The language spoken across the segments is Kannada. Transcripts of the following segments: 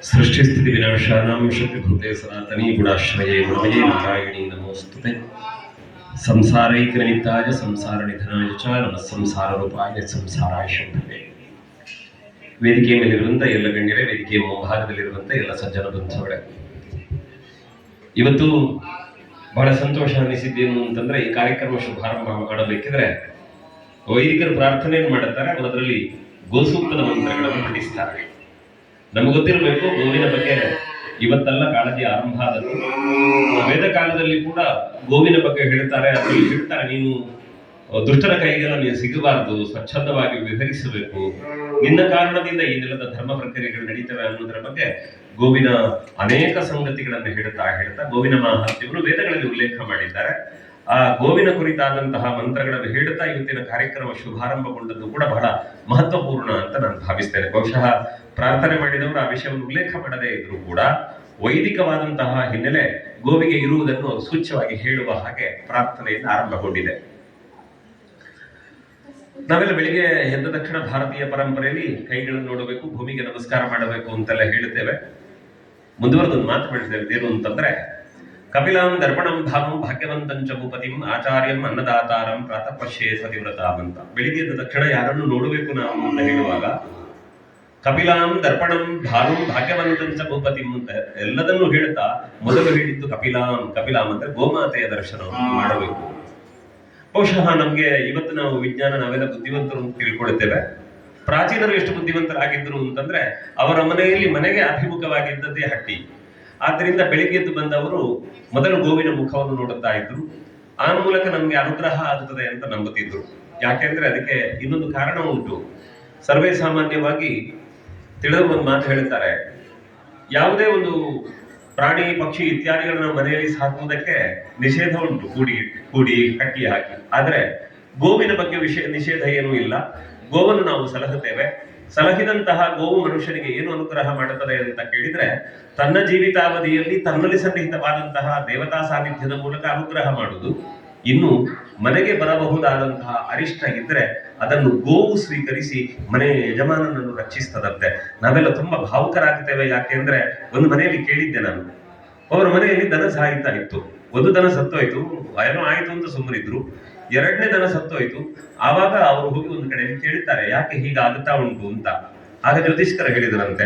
सृष्टिस्थिति विनाशानां शक्तिभूते सनातनी गुणाश्रये गुणमये नारायणी नमोस्तुते संसारैकनिमित्ताय संसारनिधनाय च नमः संसाररूपाय संसाराय ಶಂಭವೇ. ವೇದಿಕೆಯ ಮೇಲಿರುವಂಥ ಎಲ್ಲ ಗಣ್ಯರೇ, ವೇದಿಕೆಯ ಮುಂಭಾಗದಲ್ಲಿರುವಂಥ ಎಲ್ಲ ಸಜ್ಜನ ಬಂಧುಗಳೇ, ಇವತ್ತು ಬಹಳ ಸಂತೋಷ ಅನಿಸಿದ್ದೇನು ಅಂತಂದ್ರೆ, ಈ ಕಾರ್ಯಕ್ರಮ ಶುಭಾರಂಭ ಮಾಡಬೇಕಿದ್ರೆ ವೈದಿಕರು ಪ್ರಾರ್ಥನೆಯನ್ನು ಮಾಡುತ್ತಾರೆ, ಅದರಲ್ಲಿ ಗೋಸೂಕ್ತದ ಮಂತ್ರಗಳನ್ನು ಪಠಿಸ್ತಾರೆ. ನಮ್ಗೆ ಗೊತ್ತಿರಬೇಕು, ಗೋವಿನ ಬಗ್ಗೆ ಇವತ್ತೆಲ್ಲ ಕಾಳಜಿ ಆರಂಭ ಆದದ್ದು. ವೇದ ಕಾಲದಲ್ಲಿ ಕೂಡ ಗೋವಿನ ಬಗ್ಗೆ ಹೇಳ್ತಾರೆ. ಅದರಲ್ಲಿ ಹೇಳ್ತಾರೆ, ನೀನು ದುಷ್ಟರ ಕೈಗೆಲ್ಲ ನೀನು ಸಿಗಬಾರದು, ಸ್ವಚ್ಛಂದವಾಗಿ ವಿವರಿಸಬೇಕು, ನಿನ್ನ ಕಾರಣದಿಂದ ಈ ನೆಲದ ಧರ್ಮ ಪ್ರಕ್ರಿಯೆಗಳು ನಡೀತವೆ ಅನ್ನೋದರ ಬಗ್ಗೆ ಗೋವಿನ ಅನೇಕ ಸಂಗತಿಗಳನ್ನು ಹೇಳ್ತಾ ಗೋವಿನ ಮಹಾತ್ಮ್ಯವನ್ನು ವೇದಗಳಲ್ಲಿ ಉಲ್ಲೇಖ ಮಾಡಿದ್ದಾರೆ. ಆ ಗೋವಿನ ಕುರಿತಾದಂತಹ ಮಂತ್ರಗಳನ್ನು ಹೇಳ್ತಾ ಇವತ್ತಿನ ಕಾರ್ಯಕ್ರಮ ಶುಭಾರಂಭಗೊಂಡದ್ದು ಕೂಡ ಬಹಳ ಮಹತ್ವಪೂರ್ಣ ಅಂತ ನಾನು ಭಾವಿಸ್ತೇನೆ. ಬಹುಶಃ ಪ್ರಾರ್ಥನೆ ಮಾಡಿದವರು ಆ ವಿಷಯವನ್ನು ಉಲ್ಲೇಖ ಮಾಡದೇ ಇದ್ರು ಕೂಡ ವೈದಿಕವಾದಂತಹ ಹಿನ್ನೆಲೆ ಗೋವಿಗೆ ಇರುವುದನ್ನು ಸೂಚ್ಯವಾಗಿ ಹೇಳುವ ಹಾಗೆ ಪ್ರಾರ್ಥನೆಯಿಂದ ಆರಂಭಗೊಂಡಿದೆ. ನಾವೆಲ್ಲ ಬೆಳಿಗ್ಗೆ ಎದ್ದ ತಕ್ಷಣ ಭಾರತೀಯ ಪರಂಪರೆಯಲ್ಲಿ ಕೈಗಳನ್ನು ನೋಡಬೇಕು, ಭೂಮಿಗೆ ನಮಸ್ಕಾರ ಮಾಡಬೇಕು ಅಂತೆಲ್ಲ ಹೇಳುತ್ತೇವೆ. ಮುಂದುವರೆದೊಂದು ಮಾತು ಬೆಳೆಸ್ತೇವೆ, ಏನು ಅಂತಂದ್ರೆ, ಕಪಿಲಾಂ ದರ್ಪಣಂ ಭಾವಂ ಭಾಗ್ಯವಂತಂಚ ಭೂಪತಿಂ ಆಚಾರ್ಯಂ ಅನ್ನದಾತಾರಂ ಪ್ರಾತಃ ಪಶ್ಯೇ ಸತಿವ್ರತಾಂ ಅಂತ. ಬೆಳಿಗ್ಗೆ ಎದ್ದ ತಕ್ಷಣ ಯಾರನ್ನು ನೋಡಬೇಕು ನಾವು ಅಂತ ಹೇಳುವಾಗ ಕಪಿಲಾಂ ದರ್ಪಣಂ ಭಾವಂ ಭಾಗ್ಯವಂತಂಚ ಭೂಪತಿಂ ಅಂತ ಎಲ್ಲದನ್ನು ಹೇಳ್ತಾ ಮೊದಲು ಹೇಳಿದ್ದು ಕಪಿಲಾಂ ಅಂದ್ರೆ ಗೋಮಾತೆಯ ದರ್ಶನ ಮಾಡಬೇಕು. ಬಹುಶಃ ನಮ್ಗೆ ಇವತ್ತು ನಾವು ವಿಜ್ಞಾನ ನಾವೆಲ್ಲ ಬುದ್ಧಿವಂತರು ಅಂತ ತಿಳ್ಕೊಳ್ತೇವೆ. ಪ್ರಾಚೀನರು ಎಷ್ಟು ಬುದ್ಧಿವಂತರಾಗಿದ್ರು ಅಂತಂದ್ರೆ, ಅವರ ಮನೆಗೆ ಅಭಿಮುಖವಾಗಿದ್ದದ್ದೇ ಹಟ್ಟಿ. ಆದ್ದರಿಂದ ಬೆಳಿಗ್ಗೆ ಎದ್ದು ಬಂದವರು ಮೊದಲು ಗೋವಿನ ಮುಖವನ್ನು ನೋಡುತ್ತಾ ಇದ್ರು. ಆ ಮೂಲಕ ನಮ್ಗೆ ಅನುಗ್ರಹ ಆಗುತ್ತದೆ ಅಂತ ನಂಬುತ್ತಿದ್ರು. ಯಾಕೆಂದ್ರೆ ಅದಕ್ಕೆ ಇನ್ನೊಂದು ಕಾರಣ ಉಂಟು. ಸರ್ವೇ ಸಾಮಾನ್ಯವಾಗಿ ತಿಳಿದ ಒಂದು ಮಾತು ಹೇಳ್ತಾರೆ, ಯಾವುದೇ ಒಂದು ಪ್ರಾಣಿ ಪಕ್ಷಿ ಇತ್ಯಾದಿಗಳನ್ನ ಮನೆಯಲ್ಲಿ ಸಾಕುವುದಕ್ಕೆ ನಿಷೇಧ ಉಂಟು, ಕೂಡಿ ಕಟ್ಟಿ ಹಾಕಿ. ಆದ್ರೆ ಗೋವಿನ ಬಗ್ಗೆ ನಿಷೇಧ ಏನೂ ಇಲ್ಲ. ಗೋವನ್ನು ನಾವು ಸಲಹುತ್ತೇವೆ. ಸಲಹಿದಂತಹ ಗೋವು ಮನುಷ್ಯನಿಗೆ ಏನು ಅನುಗ್ರಹ ಮಾಡುತ್ತದೆ ಅಂತ ಕೇಳಿದ್ರೆ, ತನ್ನ ಜೀವಿತಾವಧಿಯಲ್ಲಿ ತನ್ನಲ್ಲಿ ಸನ್ನಿಹಿತವಾದಂತಹ ದೇವತಾ ಸಾನ್ನಿಧ್ಯದ ಮೂಲಕ ಅನುಗ್ರಹ ಮಾಡುವುದು. ಇನ್ನು ಮನೆಗೆ ಬರಬಹುದಾದಂತಹ ಅರಿಷ್ಟ ಇದ್ರೆ ಅದನ್ನು ಗೋವು ಸ್ವೀಕರಿಸಿ ಮನೆಯ ಯಜಮಾನನನ್ನು ರಕ್ಷಿಸ್ತದಂತೆ. ನಾವೆಲ್ಲ ತುಂಬಾ ಭಾವುಕರಾಗ್ತೇವೆ. ಯಾಕೆಂದ್ರೆ ಒಂದು ಮನೆಯಲ್ಲಿ ಕೇಳಿದ್ದೆ ನಾನು, ಅವರ ಮನೆಯಲ್ಲಿ ದನ ಸಾಯ್ತಾ ಇತ್ತು. ಒಂದು ದನ ಸತ್ತೋಯ್ತು, ಏನೋ ಆಯ್ತು ಅಂತ ಸುಮ್ಮನಿದ್ರು. ಎರಡನೇ ದನ ಸತ್ತೋಯ್ತು. ಆವಾಗ ಅವರು ಹೋಗಿ ಒಂದು ಕಡೆಯಲ್ಲಿ ಕೇಳ್ತಾರೆ, ಯಾಕೆ ಹೀಗಾಗುತ್ತಾ ಉಂಟು ಅಂತ. ಆಗ ಜ್ಯೋತಿಷ್ಕರ ಹೇಳಿದ್ರಂತೆ,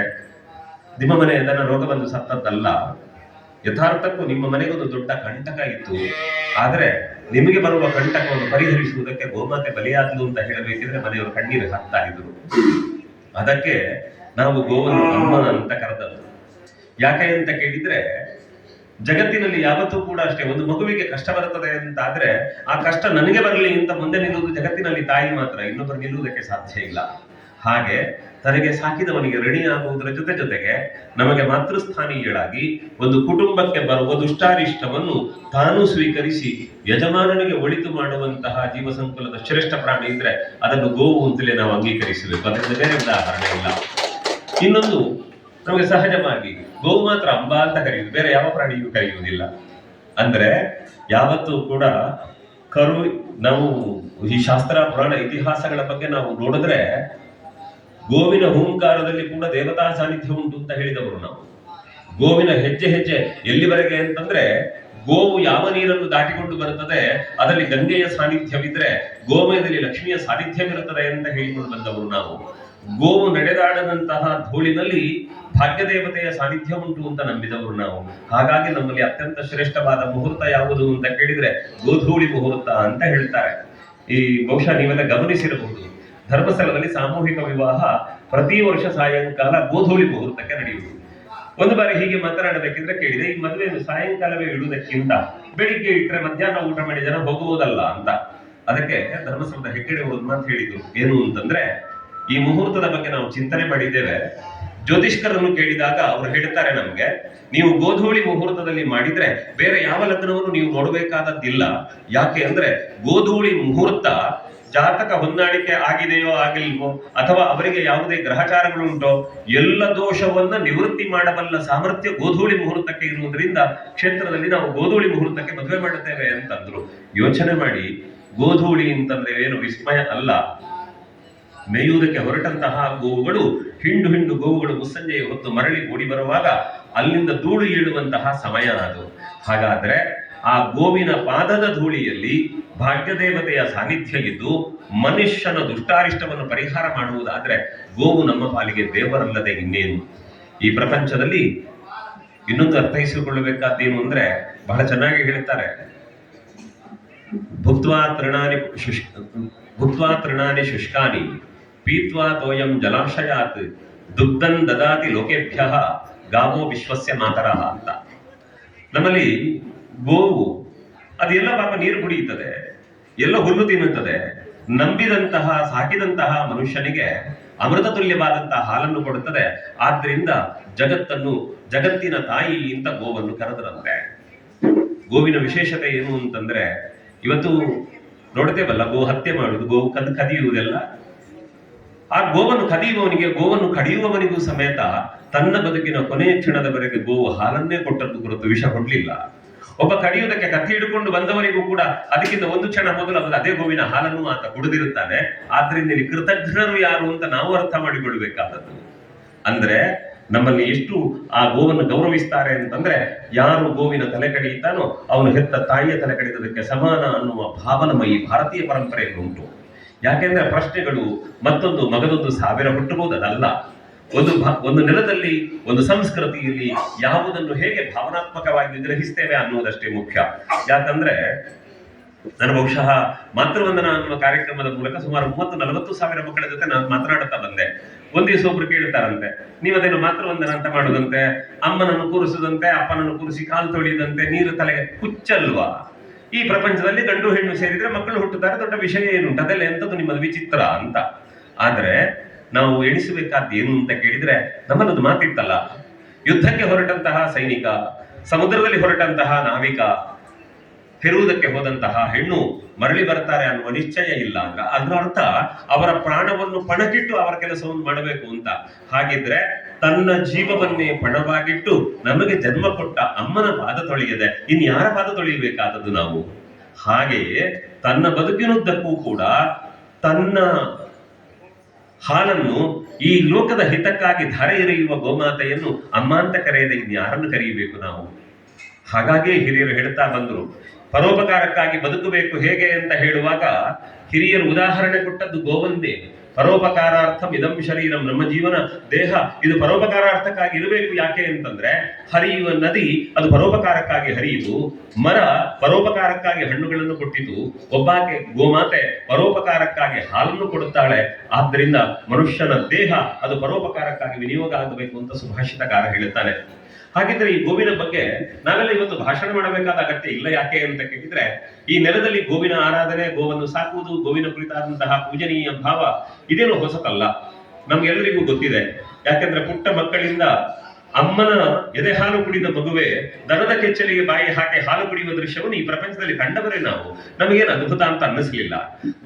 ನಿಮ್ಮ ಮನೆಯ ದನ ರೋಗ ಬಂದು ಸತ್ತದ್ದಲ್ಲ, ಯಥಾರ್ಥಕ್ಕೂ ನಿಮ್ಮ ಮನೆಗೊಂದು ದೊಡ್ಡ ಕಂಟಕ ಇತ್ತು. ಆದ್ರೆ ನಿಮಗೆ ಬರುವ ಕಂಟಕವನ್ನು ಪರಿಹರಿಸುವುದಕ್ಕೆ ಗೋಮಾತೆ ಬಲಿಯಾದಲು ಅಂತ ಹೇಳಬೇಕಿದ್ರೆ ಮನೆಯವರು ಕಣ್ಣೀರು ಹಾಕ್ತಾ ಇದ್ರು. ಅದಕ್ಕೆ ನಾವು ಗೋವನ್ನು ಅಮ್ಮ ಅಂತ ಕರೆದದ್ದು. ಯಾಕೆ ಅಂತ ಕೇಳಿದ್ರೆ, ಜಗತ್ತಿನಲ್ಲಿ ಯಾವತ್ತೂ ಕೂಡ ಅಷ್ಟೇ, ಒಂದು ಮಗುವಿಗೆ ಕಷ್ಟ ಬರುತ್ತದೆ ಅಂತ ಆದ್ರೆ ಆ ಕಷ್ಟ ನನಗೆ ಬರಲಿ ಅಂತ ಮುಂದೆ ನಿಲ್ಲುವುದು ಜಗತ್ತಿನಲ್ಲಿ ತಾಯಿ ಮಾತ್ರ, ಇನ್ನೊಬ್ಬರು ನಿಲ್ಲುವುದಕ್ಕೆ ಸಾಧ್ಯ ಇಲ್ಲ. ಹಾಗೆ ತನಗೆ ಸಾಕಿದವನಿಗೆ ಋಣಿಯಾಗುವುದರ ಜೊತೆಗೆ ನಮಗೆ ಮಾತೃಸ್ಥಾನೀಯಳಾಗಿ ಒಂದು ಕುಟುಂಬಕ್ಕೆ ಬರುವ ದುಷ್ಟಾರಿಷ್ಟವನ್ನು ತಾನು ಸ್ವೀಕರಿಸಿ ಯಜಮಾನನಿಗೆ ಒಳಿತು ಮಾಡುವಂತಹ ಜೀವ ಸಂಕುಲದ ಶ್ರೇಷ್ಠ ಪ್ರಾಣಿ ಇದ್ರೆ ಅದನ್ನು ಗೋವು ಅಂತಲೇ ನಾವು ಅಂಗೀಕರಿಸಬೇಕು. ಅದರಿಂದ ಬೇರೆ ಉದಾಹರಣೆ ಇಲ್ಲ. ಇನ್ನೊಂದು, ನಮಗೆ ಸಹಜವಾಗಿ ಗೋವು ಮಾತ್ರ ಅಂಬ ಅಂತ ಕರೆಯುವುದು, ಬೇರೆ ಯಾವ ಪ್ರಾಣಿಯೂ ಕರೆಯುವುದಿಲ್ಲ. ಅಂದ್ರೆ ಯಾವತ್ತೂ ಕೂಡ ನಾವು ಈ ಶಾಸ್ತ್ರ ಪುರಾಣ ಇತಿಹಾಸಗಳ ಬಗ್ಗೆ ನಾವು ನೋಡಿದ್ರೆ ಗೋವಿನ ಹೂಂಕಾರದಲ್ಲಿ ಕೂಡ ದೇವತಾ ಸಾನ್ನಿಧ್ಯ ಉಂಟು ಅಂತ ಹೇಳಿದವರು ನಾವು. ಗೋವಿನ ಹೆಜ್ಜೆ ಎಲ್ಲಿವರೆಗೆ ಅಂತಂದ್ರೆ, ಗೋವು ಯಾವ ನೀರನ್ನು ದಾಟಿಕೊಂಡು ಬರುತ್ತದೆ ಅದರಲ್ಲಿ ಗಂಗೆಯ ಸಾನ್ನಿಧ್ಯವಿದ್ರೆ ಗೋಮಯದಲ್ಲಿ ಲಕ್ಷ್ಮಿಯ ಸಾನ್ನಿಧ್ಯವಿರುತ್ತದೆ ಅಂತ ಹೇಳಿಕೊಂಡು ಬಂದವರು ನಾವು. ಗೋವು ನಡೆದಾಡದಂತಹ ಧೂಳಿನಲ್ಲಿ ಭಾಗ್ಯದೇವತೆಯ ಸಾನ್ನಿಧ್ಯ ಉಂಟು ಅಂತ ನಂಬಿದವರು ನಾವು. ಹಾಗಾಗಿ ನಮ್ಮಲ್ಲಿ ಅತ್ಯಂತ ಶ್ರೇಷ್ಠವಾದ ಮುಹೂರ್ತ ಯಾವುದು ಅಂತ ಕೇಳಿದ್ರೆ ಗೋಧೂಳಿ ಮುಹೂರ್ತ ಅಂತ ಹೇಳ್ತಾರೆ. ಈ ಬಹುಶಃ ನೀವೆಲ್ಲ ಗಮನಿಸಿರಬಹುದು, ಧರ್ಮಸ್ಥಳದಲ್ಲಿ ಸಾಮೂಹಿಕ ವಿವಾಹ ಪ್ರತಿ ವರ್ಷ ಸಾಯಂಕಾಲ ಗೋಧೂಳಿ ಮುಹೂರ್ತಕ್ಕೆ ನಡೆಯುವುದು. ಒಂದು ಬಾರಿ ಹೀಗೆ ಮಾತನಾಡಬೇಕಿದ್ರೆ ಕೇಳಿದೆ, ಈ ಮದುವೆಯನ್ನು ಸಾಯಂಕಾಲವೇ ಇಡುವುದಕ್ಕಿಂತ ಬೆಳಿಗ್ಗೆ ಇಟ್ಟರೆ ಮಧ್ಯಾಹ್ನ ಊಟ ಮಾಡಿ ಜನ ಹೋಗುವುದಲ್ಲ ಅಂತ. ಅದಕ್ಕೆ ಧರ್ಮಸ್ಥಳದ ಹೆಗ್ಗಡೆ ಒಂದು ಮಾತು ಹೇಳಿದ್ರು, ಏನು ಅಂತಂದ್ರೆ, ಈ ಮುಹೂರ್ತದ ಬಗ್ಗೆ ನಾವು ಚಿಂತನೆ ಮಾಡಿದ್ದೇವೆ. ಜ್ಯೋತಿಷ್ಕರನ್ನು ಕೇಳಿದಾಗ ಅವರು ಹೇಳ್ತಾರೆ ನಮ್ಗೆ, ನೀವು ಗೋಧೂಳಿ ಮುಹೂರ್ತದಲ್ಲಿ ಮಾಡಿದ್ರೆ ಬೇರೆ ಯಾವ ಲಗ್ನವನ್ನು ನೀವು ನೋಡಬೇಕಾದದ್ದಿಲ್ಲ. ಯಾಕೆ ಅಂದ್ರೆ ಗೋಧೂಳಿ ಮುಹೂರ್ತ ಜಾತಕ ಹೊಂದಾಣಿಕೆ ಆಗಿದೆಯೋ ಆಗಿಲ್ವೋ, ಅಥವಾ ಅವರಿಗೆ ಯಾವುದೇ ಗ್ರಹಚಾರಗಳುಂಟೋ ಎಲ್ಲ ದೋಷವನ್ನ ನಿವೃತ್ತಿ ಮಾಡಬಲ್ಲ ಸಾಮರ್ಥ್ಯ ಗೋಧೂಳಿ ಮುಹೂರ್ತಕ್ಕೆ ಇರುವುದರಿಂದ ಕ್ಷೇತ್ರದಲ್ಲಿ ನಾವು ಗೋಧೂಳಿ ಮುಹೂರ್ತಕ್ಕೆ ಮದುವೆ ಮಾಡುತ್ತೇವೆ ಅಂತಂದ್ರು. ಯೋಚನೆ ಮಾಡಿ, ಗೋಧೂಳಿ ಅಂತಂದ್ರೆ ಏನು ವಿಸ್ಮಯ ಅಲ್ಲ. ಮೇಯುವುದಕ್ಕೆ ಹೊರಟಂತಹ ಗೋವುಗಳು ಹಿಂಡು ಗೋವುಗಳು ಮುಸ್ಸಂಜೆಯ ಹೊತ್ತು ಮರಳಿ ಓಡಿ ಬರುವಾಗ ಅಲ್ಲಿಂದ ಧೂಳು ಏಳುವಂತಹ ಸಮಯ ಅದು. ಹಾಗಾದ್ರೆ ಆ ಗೋವಿನ ಪಾದದ ಧೂಳಿಯಲ್ಲಿ ಭಾಗ್ಯದೇವತೆಯ ಸಾನ್ನಿಧ್ಯ ಇದ್ದು ಮನುಷ್ಯನ ದುಷ್ಟಾರಿಷ್ಟವನ್ನು ಪರಿಹಾರ ಮಾಡುವುದಾದ್ರೆ ಗೋವು ನಮ್ಮ ಪಾಲಿಗೆ ದೇವರಲ್ಲದೆ ಇನ್ನೇನು. ಈ ಪ್ರಪಂಚದಲ್ಲಿ ಇನ್ನೊಂದು ಅರ್ಥೈಸಿಕೊಳ್ಳಬೇಕಾದ್ದೇನು ಅಂದ್ರೆ ಬಹಳ ಚೆನ್ನಾಗಿ ಹೇಳ್ತಾರೆ, ಭುಕ್ತ್ವಾ ತೃಣಾನಿ ಶುಷ್ಕಾನಿ ಪೀತ್ವಾ ತೋಯಂ ಜಲಾಶಯಾತ್ ದುಗ್ಧನ್ ದದಾತಿ ಲೋಕೇಭ್ಯ ಗಾವೋ ವಿಶ್ವಸ್ಯ ಮಾತರಃ ಅಂತ. ನಮ್ಮಲ್ಲಿ ಗೋವು ಅದೆಲ್ಲ ಪಾಪ ನೀರು ಕುಡಿಯುತ್ತದೆ, ಎಲ್ಲ ಹುಲ್ಲು ತಿನ್ನುತ್ತದೆ, ನಂಬಿದಂತಹ ಸಾಕಿದಂತಹ ಮನುಷ್ಯನಿಗೆ ಅಮೃತ ತುಲ್ಯವಾದಂತಹ ಹಾಲನ್ನು ಕೊಡುತ್ತದೆ. ಆದ್ರಿಂದ ಜಗತ್ತಿನ ತಾಯಿ ಅಂತ ಗೋವನ್ನು ಕರೆದರಂತೆ. ಗೋವಿನ ವಿಶೇಷತೆ ಏನು ಅಂತಂದ್ರೆ, ಇವತ್ತು ನೋಡ್ತೇವಲ್ಲ ಗೋ ಹತ್ಯೆ ಮಾಡುವುದು, ಗೋವು ಕದಿಯುವುದೆಲ್ಲ. ಆ ಗೋವನ್ನು ಕದಿಯುವವನಿಗೆ, ಗೋವನ್ನು ಕಡಿಯುವವನಿಗೂ ಸಮೇತ ತನ್ನ ಬದುಕಿನ ಕೊನೆಯ ಕ್ಷಣದವರೆಗೆ ಗೋವು ಹಾಲನ್ನೇ ಕೊಟ್ಟದ್ದು ಹೊರತು ವಿಷ ಕೊಡ್ಲಿಲ್ಲ. ಒಬ್ಬ ಕಡಿಯುವುದಕ್ಕೆ ಕತ್ತಿ ಹಿಡ್ಕೊಂಡು ಬಂದವರಿಗೂ ಕೂಡ ಅದಕ್ಕಿಂತ ಒಂದು ಕ್ಷಣ ಮೊದಲು ಅದೇ ಗೋವಿನ ಹಾಲನ್ನು ಆತ ಕುಡಿದಿರುತ್ತಾನೆ. ಆದ್ರಿಂದ ಇಲ್ಲಿ ಕೃತಜ್ಞರು ಯಾರು ಅಂತ ನಾವು ಅರ್ಥ ಮಾಡಿಕೊಳ್ಬೇಕಾದದ್ದು. ಅಂದ್ರೆ ನಮ್ಮಲ್ಲಿ ಎಷ್ಟು ಆ ಗೋವನ್ನು ಗೌರವಿಸ್ತಾರೆ ಅಂತಂದ್ರೆ, ಯಾರು ಗೋವಿನ ತಲೆ ಕಡಿಯುತ್ತಾನೋ ಅವನು ಹೆತ್ತ ತಾಯಿಯ ತಲೆ ಕಡಿದದಕ್ಕೆ ಸಮಾನ ಅನ್ನುವ ಭಾವನಮಯಿ ಭಾರತೀಯ ಪರಂಪರೆಯಲ್ಲಿ ಉಂಟು. ಯಾಕೆಂದ್ರೆ ಪ್ರಶ್ನೆಗಳು ಮತ್ತೊಂದು ಮಗದೊಂದು 1000 ಹುಟ್ಟಬಹುದು, ಅದಲ್ಲ. ಒಂದು ನೆಲದಲ್ಲಿ, ಒಂದು ಸಂಸ್ಕೃತಿಯಲ್ಲಿ ಯಾವುದನ್ನು ಹೇಗೆ ಭಾವನಾತ್ಮಕವಾಗಿ ಗ್ರಹಿಸ್ತೇವೆ ಅನ್ನುವುದಷ್ಟೇ ಮುಖ್ಯ. ಯಾಕಂದ್ರೆ ನಾನು ಬಹುಶಃ ಮಾತೃವಂದನ ಅನ್ನುವ ಕಾರ್ಯಕ್ರಮದ ಮೂಲಕ ಸುಮಾರು 30-40 ಸಾವಿರ ಮಕ್ಕಳ ಜೊತೆ ನಾನು ಮಾತನಾಡುತ್ತಾ ಬಂದೆ. ಒಂದ್ ದಿವಸ ಒಬ್ರು ಕೇಳ್ತಾರಂತೆ, ನೀವದೇನು ಮಾತೃವಂದನ ಅಂತ ಮಾಡುದಂತೆ, ಅಮ್ಮನನ್ನು ಕೂರಿಸುದಂತೆ, ಅಪ್ಪನನ್ನು ಕೂರಿಸಿ ಕಾಲು ತೊಳೆಯುದಂತೆ, ನೀರು ತಲೆಗೆ ಹುಚ್ಚಲ್ವಾ? ಈ ಪ್ರಪಂಚದಲ್ಲಿ ಗಂಡು ಹೆಣ್ಣು ಸೇರಿದ್ರೆ ಮಕ್ಕಳು ಹುಟ್ಟುತ್ತಾರೆ, ದೊಡ್ಡ ವಿಷಯ ಏನುಂಟು, ಅದೆಲ್ಲ ಎಂತದ್ದು ನಿಮ್ಮದು ವಿಚಿತ್ರ ಅಂತ. ಆದ್ರೆ ನಾವು ಎಣಿಸಬೇಕಾದ ಏನು ಅಂತ ಕೇಳಿದ್ರೆ, ನಮ್ಮದೊಂದು ಮಾತಿತ್ತಲ್ಲ, ಯುದ್ಧಕ್ಕೆ ಹೊರಟಂತಹ ಸೈನಿಕ, ಸಮುದ್ರದಲ್ಲಿ ಹೊರಟಂತಹ ನಾವಿಕ, ಹೆರುವುದಕ್ಕೆ ಹೋದಂತಹ ಹೆಣ್ಣು ಮರಳಿ ಬರ್ತಾರೆ ಅನ್ನುವ ನಿಶ್ಚಯ ಇಲ್ಲ ಅಂಗ. ಅದರ ಅರ್ಥ ಅವರ ಪ್ರಾಣವನ್ನು ಪಣಕ್ಕಿಟ್ಟು ಅವರ ಕೆಲಸವನ್ನು ಮಾಡಬೇಕು ಅಂತ. ಹಾಗಿದ್ರೆ ತನ್ನ ಜೀವವನ್ನೇ ಪಣವಾಗಿಟ್ಟು ನಮಗೆ ಜನ್ಮ ಕೊಟ್ಟ ಅಮ್ಮನ ಪಾದ ತೊಳೆಯದೆ ಇನ್ಯಾರ ಪಾದ ತೊಳೆಯಬೇಕಾದದ್ದು ನಾವು? ಹಾಗೆಯೇ ತನ್ನ ಬದುಕಿನುದ್ದಕ್ಕೂ ಕೂಡ ತನ್ನ ಹಾಲನ್ನು ಈ ಲೋಕದ ಹಿತಕ್ಕಾಗಿ ಧಾರೆ ಎರೆಯುವ ಗೋಮಾತೆಯನ್ನು ಅಮ್ಮ ಅಂತ ಕರೆಯದೆ ಇನ್ಯಾರನ್ನು ಕರೆಯಬೇಕು ನಾವು? ಹಾಗಾಗಿ ಹಿರಿಯರು ಹೇಳ್ತಾ ಬಂದ್ರು, ಪರೋಪಕಾರಕ್ಕಾಗಿ ಬದುಕಬೇಕು ಹೇಗೆ ಅಂತ ಹೇಳುವಾಗ ಹಿರಿಯರು ಉದಾಹರಣೆ ಕೊಟ್ಟದ್ದು ಗೋವಂದೇ. ಪರೋಪಕಾರಾರ್ಥಂ ಇದಂ ಶರೀರಂ, ನಮ್ಮ ಜೀವನ ದೇಹ ಇದು ಪರೋಪಕಾರಾರ್ಥಕ್ಕಾಗಿ ಇರಬೇಕು. ಯಾಕೆ ಅಂತಂದ್ರೆ ಹರಿಯುವ ನದಿ ಅದು ಪರೋಪಕಾರಕ್ಕಾಗಿ ಹರಿಯಿತು, ಮರ ಪರೋಪಕಾರಕ್ಕಾಗಿ ಹಣ್ಣುಗಳನ್ನು ಕೊಟ್ಟಿತು, ಒಬ್ಬಾಕೆ ಗೋಮಾತೆ ಪರೋಪಕಾರಕ್ಕಾಗಿ ಹಾಲನ್ನು ಕೊಡುತ್ತಾಳೆ. ಆದ್ದರಿಂದ ಮನುಷ್ಯನ ದೇಹ ಅದು ಪರೋಪಕಾರಕ್ಕಾಗಿ ವಿನಿಯೋಗ ಆಗಬೇಕು ಅಂತ ಸುಭಾಷಿತಕಾರ ಹೇಳುತ್ತಾನೆ. ಹಾಗಿದ್ರೆ ಈ ಗೋವಿನ ಬಗ್ಗೆ ನಾವೆಲ್ಲ ಇವತ್ತು ಭಾಷಣ ಮಾಡಬೇಕಾದ ಅಗತ್ಯ ಇಲ್ಲ. ಯಾಕೆ ಅಂತ ಕೇಳಿದ್ರೆ, ಈ ನೆಲದಲ್ಲಿ ಗೋವಿನ ಆರಾಧನೆ, ಗೋವನ್ನು ಸಾಕುವುದು, ಗೋವಿನ ಕುರಿತಾದಂತಹ ಪೂಜನೀಯ ಭಾವ ಇದೇನು ಹೊಸತಲ್ಲ, ನಮ್ಗೆಲ್ಲರಿಗೂ ಗೊತ್ತಿದೆ. ಯಾಕೆಂದ್ರೆ ಪುಟ್ಟ ಮಕ್ಕಳಿಂದ ಅಮ್ಮನ ಎದೆ ಹಾಲು ಕುಡಿದ ಮಗುವೆ ದನದ ಕೆಚ್ಚಲಿಗೆ ಬಾಯಿ ಹಾಕಿ ಹಾಲು ಕುಡಿಯುವ ದೃಶ್ಯವನ್ನು ಈ ಪ್ರಪಂಚದಲ್ಲಿ ಕಂಡವರೇ ನಾವು. ನಮಗೇನು ಅದ್ಭುತ ಅಂತ ಅನ್ನಿಸ್ಲಿಲ್ಲ.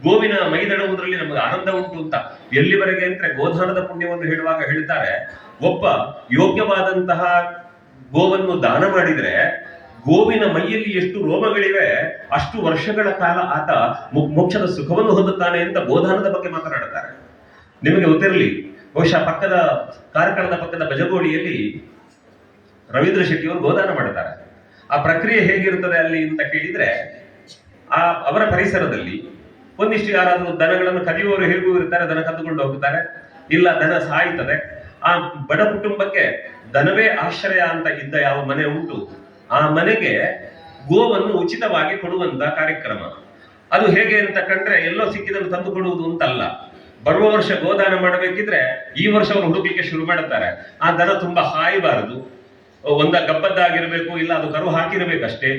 ಗೋವಿನ ಮೈದಡುವುದರಲ್ಲಿ ನಮಗೆ ಆನಂದ ಉಂಟು ಅಂತ. ಎಲ್ಲಿವರೆಗೆ ಅಂದ್ರೆ ಗೋದಾನದ ಪುಣ್ಯವನ್ನು ಹೇಳುವಾಗ ಹೇಳ್ತಾರೆ, ಒಬ್ಬ ಯೋಗ್ಯವಾದಂತಹ ಗೋವನ್ನು ದಾನ ಮಾಡಿದ್ರೆ ಗೋವಿನ ಮೈಯಲ್ಲಿ ಎಷ್ಟು ರೋಮಗಳಿವೆ ಅಷ್ಟು ವರ್ಷಗಳ ಕಾಲ ಆತ ಮೋಕ್ಷದ ಸುಖವನ್ನು ಹೊಂದುತ್ತಾನೆ ಅಂತ ಗೋದಾನದ ಬಗ್ಗೆ ಮಾತನಾಡುತ್ತಾರೆ. ನಿಮಗೆ ಗೊತ್ತಿರಲಿ, ಬಹುಶಃ ಪಕ್ಕದ ಕಾರ್ಕಳದ ಪಕ್ಕದ ಬಜಗೋಳಿಯಲ್ಲಿ ರವೀಂದ್ರ ಶೆಟ್ಟಿಯವರು ಗೋದಾನ ಮಾಡುತ್ತಾರೆ. ಆ ಪ್ರಕ್ರಿಯೆ ಹೇಗಿರುತ್ತದೆ ಅಲ್ಲಿ ಅಂತ ಕೇಳಿದ್ರೆ, ಅವರ ಪರಿಸರದಲ್ಲಿ ಒಂದಿಷ್ಟು ಯಾರಾದರೂ ದನಗಳನ್ನು ಕದಿಯುವವರು ಹೇಗೂ ಇರ್ತಾರೆ, ದನ ಕದ್ದುಕೊಂಡು ಹೋಗುತ್ತಾರೆ, ಇಲ್ಲ ದನ ಸಾಯ್ತದೆ. ಆ ಬಡ ಕುಟುಂಬಕ್ಕೆ ದನವೇ ಆಶ್ರಯ ಅಂತ ಇದ್ದ ಯಾವ ಮನೆ ಉಂಟು, ಆ ಮನೆಗೆ ಗೋವನ್ನು ಉಚಿತವಾಗಿ ಕೊಡುವಂತ ಕಾರ್ಯಕ್ರಮ. ಅದು ಹೇಗೆ ಅಂತ ಕಂಡ್ರೆ ಎಲ್ಲೋ ಸಿಕ್ಕಿದನ್ನು ತಂದು ಕೊಡುವುದು ಅಂತಲ್ಲ. ಬರುವ ವರ್ಷ ಗೋದಾನ ಮಾಡಬೇಕಿದ್ರೆ ಈ ವರ್ಷ ಅವರು ಹುಡುಕಲಿಕ್ಕೆ ಶುರು ಮಾಡುತ್ತಾರೆ. ಆ ದನ ತುಂಬಾ ಹಾಯಬಾರದು, ಒಂದ ಗಬ್ಬದ್ದಾಗಿರ್ಬೇಕು, ಇಲ್ಲ ಅದು ಕರು ಹಾಕಿರ್ಬೇಕಷ್ಟೇ,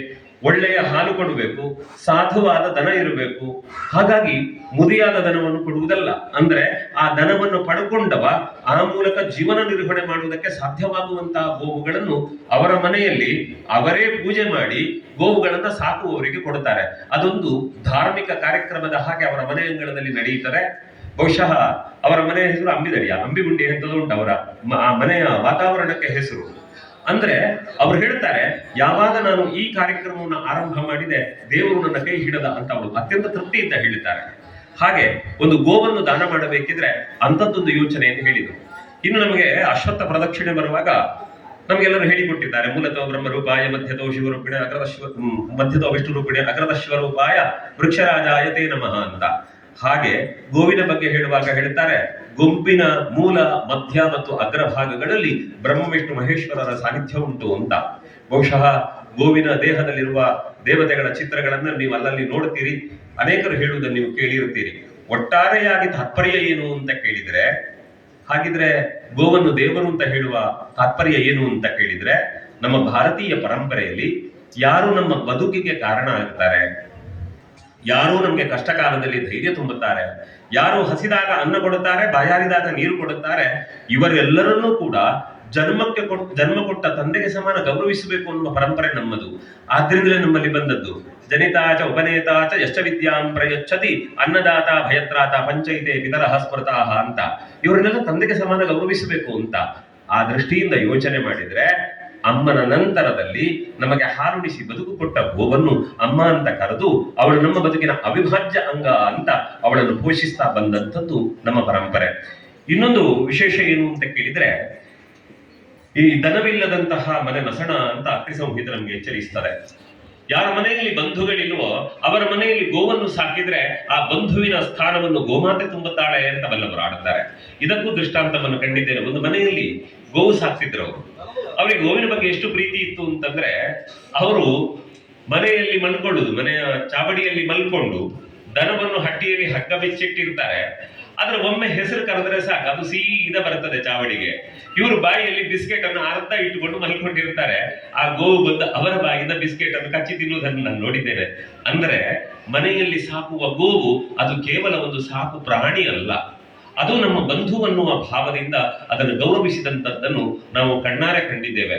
ಒಳ್ಳೆಯ ಹಾಲು ಕೊಡಬೇಕು, ಸಾಧುವಾದ ದನ ಇರಬೇಕು. ಹಾಗಾಗಿ ಮುದಿಯಾದ ದನವನ್ನು ಕೊಡುವುದಲ್ಲ. ಅಂದ್ರೆ ಆ ದನವನ್ನು ಪಡ್ಕೊಂಡವ ಆ ಮೂಲಕ ಜೀವನ ನಿರ್ವಹಣೆ ಮಾಡುವುದಕ್ಕೆ ಸಾಧ್ಯವಾಗುವಂತಹ ಗೋವುಗಳನ್ನು ಅವರ ಮನೆಯಲ್ಲಿ ಅವರೇ ಪೂಜೆ ಮಾಡಿ ಗೋವುಗಳನ್ನ ಸಾಕುವವರಿಗೆ ಕೊಡುತ್ತಾರೆ. ಅದೊಂದು ಧಾರ್ಮಿಕ ಕಾರ್ಯಕ್ರಮದ ಹಾಗೆ ಅವರ ಮನೆ ಅಂಗಳದಲ್ಲಿ ನಡೆಯುತ್ತದೆ. ಬಹುಶಃ ಅವರ ಮನೆಯ ಹೆಸರು ಅಂಬಿದಡಿಯ, ಅಂಬಿಗುಂಡಿ ಅಂತದ್ದು ಉಂಟು ಅವರ ಆ ಮನೆಯ ವಾತಾವರಣಕ್ಕೆ ಹೆಸರು. ಅಂದ್ರೆ ಅವರು ಹೇಳ್ತಾರೆ, ಯಾವಾಗ ನಾನು ಈ ಕಾರ್ಯಕ್ರಮವನ್ನು ಆರಂಭ ಮಾಡಿದೆ ದೇವರು ನನ್ನ ಕೈ ಹಿಡದ ಅಂತ ಅವರು ಅತ್ಯಂತ ತೃಪ್ತಿಯಿಂದ ಹೇಳ್ತಾರೆ. ಹಾಗೆ ಒಂದು ಗೋವನ್ನು ದಾನ ಮಾಡಬೇಕಿದ್ರೆ ಅಂಥದ್ದೊಂದು ಯೋಚನೆಯನ್ನು ಹೇಳಿದರು. ಇನ್ನು ನಮಗೆ ಅಶ್ವತ್ಥ ಪ್ರದಕ್ಷಿಣೆ ಬರುವಾಗ ನಮಗೆಲ್ಲರೂ ಹೇಳಿಕೊಟ್ಟಿದ್ದಾರೆ, ಮೂಲತಃ ಬ್ರಹ್ಮರೂಪಾಯ ಮಧ್ಯತೋ ಶಿವರೂಪಿಣೆ ಮಧ್ಯತೋ ವಿಷ್ಣು ರೂಪಿಣೆ ಅಗ್ರದ ಶಿವರೂಪಾಯ ವೃಕ್ಷರಾಜಾಯತೆ ನಮಃ ಅಂತ. ಹಾಗೆ ಗೋವಿನ ಬಗ್ಗೆ ಹೇಳುವಾಗ ಹೇಳ್ತಾರೆ, ಗುಂಪಿನ ಮೂಲ ಮಧ್ಯ ಮತ್ತು ಅಗ್ರಭಾಗಗಳಲ್ಲಿ ಬ್ರಹ್ಮ ವಿಷ್ಣು ಮಹೇಶ್ವರರ ಸಾನ್ನಿಧ್ಯ ಉಂಟು ಅಂತ. ಬಹುಶಃ ಗೋವಿನ ದೇಹದಲ್ಲಿರುವ ದೇವತೆಗಳ ಚಿತ್ರಗಳನ್ನ ನೀವು ಅಲ್ಲಲ್ಲಿ ನೋಡ್ತೀರಿ, ಅನೇಕರು ಹೇಳುವುದನ್ನು ನೀವು ಕೇಳಿರುತ್ತೀರಿ. ಒಟ್ಟಾರೆಯಾಗಿ ತಾತ್ಪರ್ಯ ಏನು ಅಂತ ಕೇಳಿದ್ರೆ, ಹಾಗಿದ್ರೆ ಗೋವನ್ನು ದೇವರು ಅಂತ ಹೇಳುವ ತಾತ್ಪರ್ಯ ಏನು ಅಂತ ಕೇಳಿದ್ರೆ, ನಮ್ಮ ಭಾರತೀಯ ಪರಂಪರೆಯಲ್ಲಿ ಯಾರು ನಮ್ಮ ಬದುಕಿಗೆ ಕಾರಣ ಆಗ್ತಾರೆ, ಯಾರು ನಮಗೆ ಕಷ್ಟ ಕಾಲದಲ್ಲಿ ಧೈರ್ಯ ತುಂಬುತ್ತಾರೆ, ಯಾರು ಹಸಿದಾಗ ಅನ್ನ ಕೊಡುತ್ತಾರೆ, ಬಾಯಾರಿದಾಗ ನೀರು ಕೊಡುತ್ತಾರೆ, ಇವರೆಲ್ಲರನ್ನೂ ಕೂಡ ಜನ್ಮ ಕೊಟ್ಟ ತಂದೆಗೆ ಸಮಾನ ಗೌರವಿಸಬೇಕು ಅನ್ನುವ ಪರಂಪರೆ ನಮ್ಮದು. ಆದ್ರಿಂದಲೇ ನಮ್ಮಲ್ಲಿ ಬಂದದ್ದು ಜನಿತಾಚ ಉಪನೇತಾಚ ಯಶ್ಚ ವಿದ್ಯಾಂ ಪ್ರಯಚ್ಛತಿ ಅನ್ನದಾತ ಭಯತ್ರಾತ ಪಂಚೈತೆ ಪಿತರಃ ಸ್ಮೃತಾಃ ಅಂತ. ಇವರನ್ನೆಲ್ಲ ತಂದೆಗೆ ಸಮಾನ ಗೌರವಿಸಬೇಕು ಅಂತ. ಆ ದೃಷ್ಟಿಯಿಂದ ಯೋಚನೆ ಮಾಡಿದ್ರೆ, ಅಮ್ಮನ ನಂತರದಲ್ಲಿ ನಮಗೆ ಹಾರುಣಿಸಿ ಬದುಕು ಕೊಟ್ಟ ಗೋವನ್ನು ಅಮ್ಮ ಅಂತ ಕರೆದು ಅವಳು ನಮ್ಮ ಬದುಕಿನ ಅವಿಭಾಜ್ಯ ಅಂಗ ಅಂತ ಅವಳನ್ನು ಪೋಷಿಸ್ತಾ ಬಂದಂಥದ್ದು ನಮ್ಮ ಪರಂಪರೆ. ಇನ್ನೊಂದು ವಿಶೇಷ ಏನು ಅಂತ ಕೇಳಿದ್ರೆ, ಈ ದನವಿಲ್ಲದಂತಹ ಮನೆ ನಸಣ ಅಂತ ಅಕ್ರಿ ಸಂಹಿತೆ ನಮಗೆ ಎಚ್ಚರಿಸ್ತದೆ. ಯಾರ ಮನೆಯಲ್ಲಿ ಬಂಧುಗಳಿಲ್ವೋ ಅವರ ಮನೆಯಲ್ಲಿ ಗೋವನ್ನು ಸಾಕಿದ್ರೆ ಆ ಬಂಧುವಿನ ಸ್ಥಾನವನ್ನು ಗೋಮಾತೆ ತುಂಬುತ್ತಾಳೆ ಅಂತ ಬಲ್ಲವರು ಆಡುತ್ತಾರೆ. ಇದಕ್ಕೂ ದೃಷ್ಟಾಂತವನ್ನು ಕಂಡಿದ್ದೇನೆ. ಒಂದು ಮನೆಯಲ್ಲಿ ಗೋವು ಸಾಕ್ತಿದ್ರು ಅವರು. ಅವರಿಗೆ ಗೋವಿನ ಬಗ್ಗೆ ಎಷ್ಟು ಪ್ರೀತಿ ಇತ್ತು ಅಂತಂದ್ರೆ, ಅವರು ಮನೆಯಲ್ಲಿ ಮಲ್ಕೊಳ್ಳುದು, ಮನೆಯ ಚಾವಡಿಯಲ್ಲಿ ಮಲ್ಕೊಂಡು ದನವನ್ನು ಹಟ್ಟಿಯಲ್ಲಿ ಹಗ್ಗ ಬೆಚ್ಚಿಟ್ಟಿರ್ತಾರೆ. ಆದ್ರೆ ಒಮ್ಮೆ ಹೆಸರು ಕರೆದ್ರೆ ಸಾಕು, ಅದು ಸೀದಾ ಬರ್ತದೆ ಚಾವಡಿಗೆ. ಇವರು ಬಾಯಿಯಲ್ಲಿ ಬಿಸ್ಕೆಟ್ ಅನ್ನು ಅರ್ಧ ಇಟ್ಟುಕೊಂಡು ಮಲ್ಕೊಂಡಿರ್ತಾರೆ. ಆ ಗೋವು ಬಂದು ಅವರ ಬಾಯಿಂದ ಬಿಸ್ಕೆಟ್ ಅನ್ನು ಕಚ್ಚಿ ತಿನ್ನುವುದನ್ನು ನಾನು ನೋಡಿದ್ದೇನೆ. ಅಂದ್ರೆ ಮನೆಯಲ್ಲಿ ಸಾಕುವ ಗೋವು ಅದು ಕೇವಲ ಒಂದು ಸಾಕು ಪ್ರಾಣಿ ಅಲ್ಲ, ಅದು ನಮ್ಮ ಬಂಧು ಅನ್ನುವ ಭಾವದಿಂದ ಅದನ್ನು ಗೌರವಿಸಿದಂಥದ್ದನ್ನು ನಾವು ಕಣ್ಣಾರೆ ಕಂಡಿದ್ದೇವೆ.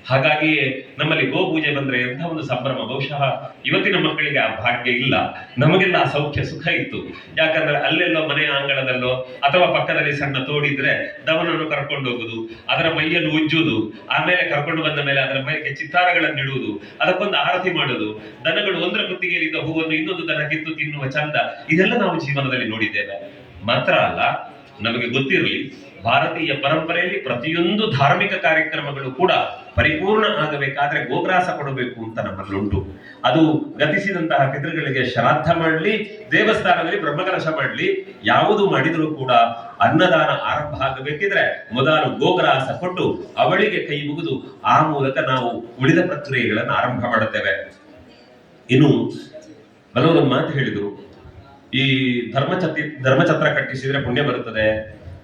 ಹಾಗಾಗಿಯೇ ನಮ್ಮಲ್ಲಿ ಗೋಪೂಜೆ ಬಂದ್ರೆ ಎಂಥ ಒಂದು ಸಂಭ್ರಮ. ಬಹುಶಃ ಇವತ್ತಿನ ಮಕ್ಕಳಿಗೆ ಆ ಭಾಗ್ಯ ಇಲ್ಲ. ನಮಗೆಲ್ಲ ಆ ಸೌಖ್ಯ ಸುಖ ಇತ್ತು. ಯಾಕಂದ್ರೆ ಅಲ್ಲೆಲ್ಲೋ ಮನೆಯ ಅಂಗಳದಲ್ಲೋ ಅಥವಾ ಪಕ್ಕದಲ್ಲಿ ಸಣ್ಣ ತೋಡಿದ್ರೆ ದವನನ್ನು ಕರ್ಕೊಂಡು ಹೋಗುದು, ಅದರ ಮೈಯನ್ನು ಉಜ್ಜುವುದು, ಆಮೇಲೆ ಕರ್ಕೊಂಡು ಬಂದ ಮೇಲೆ ಅದರ ಮೈಗೆ ಚಿತ್ತಾರಗಳನ್ನು ಇಡುವುದು, ಅದಕ್ಕೊಂದು ಆರತಿ ಮಾಡುವುದು, ದನಗಳು ಒಂದರ ಕುತ್ತಿಗೆಯಲ್ಲಿದ್ದ ಹೂವನ್ನು ಇನ್ನೊಂದು ದನ ಕಿತ್ತು ತಿನ್ನುವ ಚಂದ, ಇದೆಲ್ಲ ನಾವು ಜೀವನದಲ್ಲಿ ನೋಡಿದ್ದೇವೆ. ಮಾತ್ರ ಅಲ್ಲ, ನಮಗೆ ಗೊತ್ತಿರಲಿ, ಭಾರತೀಯ ಪರಂಪರೆಯಲ್ಲಿ ಪ್ರತಿಯೊಂದು ಧಾರ್ಮಿಕ ಕಾರ್ಯಕ್ರಮಗಳು ಕೂಡ ಪರಿಪೂರ್ಣ ಆಗಬೇಕಾದ್ರೆ ಗೋಗ್ರಾಸ ಕೊಡಬೇಕು ಅಂತ ನಮ್ಮಲ್ಲುಂಟು. ಅದು ಗತಿಸಿದಂತಹ ಪಿತೃಗಳಿಗೆ ಶ್ರಾದ್ದ ಮಾಡಲಿ, ದೇವಸ್ಥಾನದಲ್ಲಿ ಬ್ರಹ್ಮಕಲಶ ಮಾಡಲಿ, ಯಾವುದು ಮಾಡಿದರೂ ಕೂಡ ಅನ್ನದಾನ ಆರಂಭ ಆಗಬೇಕಿದ್ರೆ ಮೊದಲು ಗೋಗ್ರಾಸ ಕೊಟ್ಟು ಅವಳಿಗೆ ಕೈ ಮುಗಿದು ಆ ಮೂಲಕ ನಾವು ಉಳಿದ ಪ್ರಕ್ರಿಯೆಗಳನ್ನು ಆರಂಭ ಮಾಡುತ್ತೇವೆ. ಇನ್ನು ಕೆಲವೊಂದು ಮಾತು ಹೇಳಿದರು, ಈ ಧರ್ಮಛತ್ರ ಕಟ್ಟಿಸಿದ್ರೆ ಪುಣ್ಯ ಬರುತ್ತದೆ,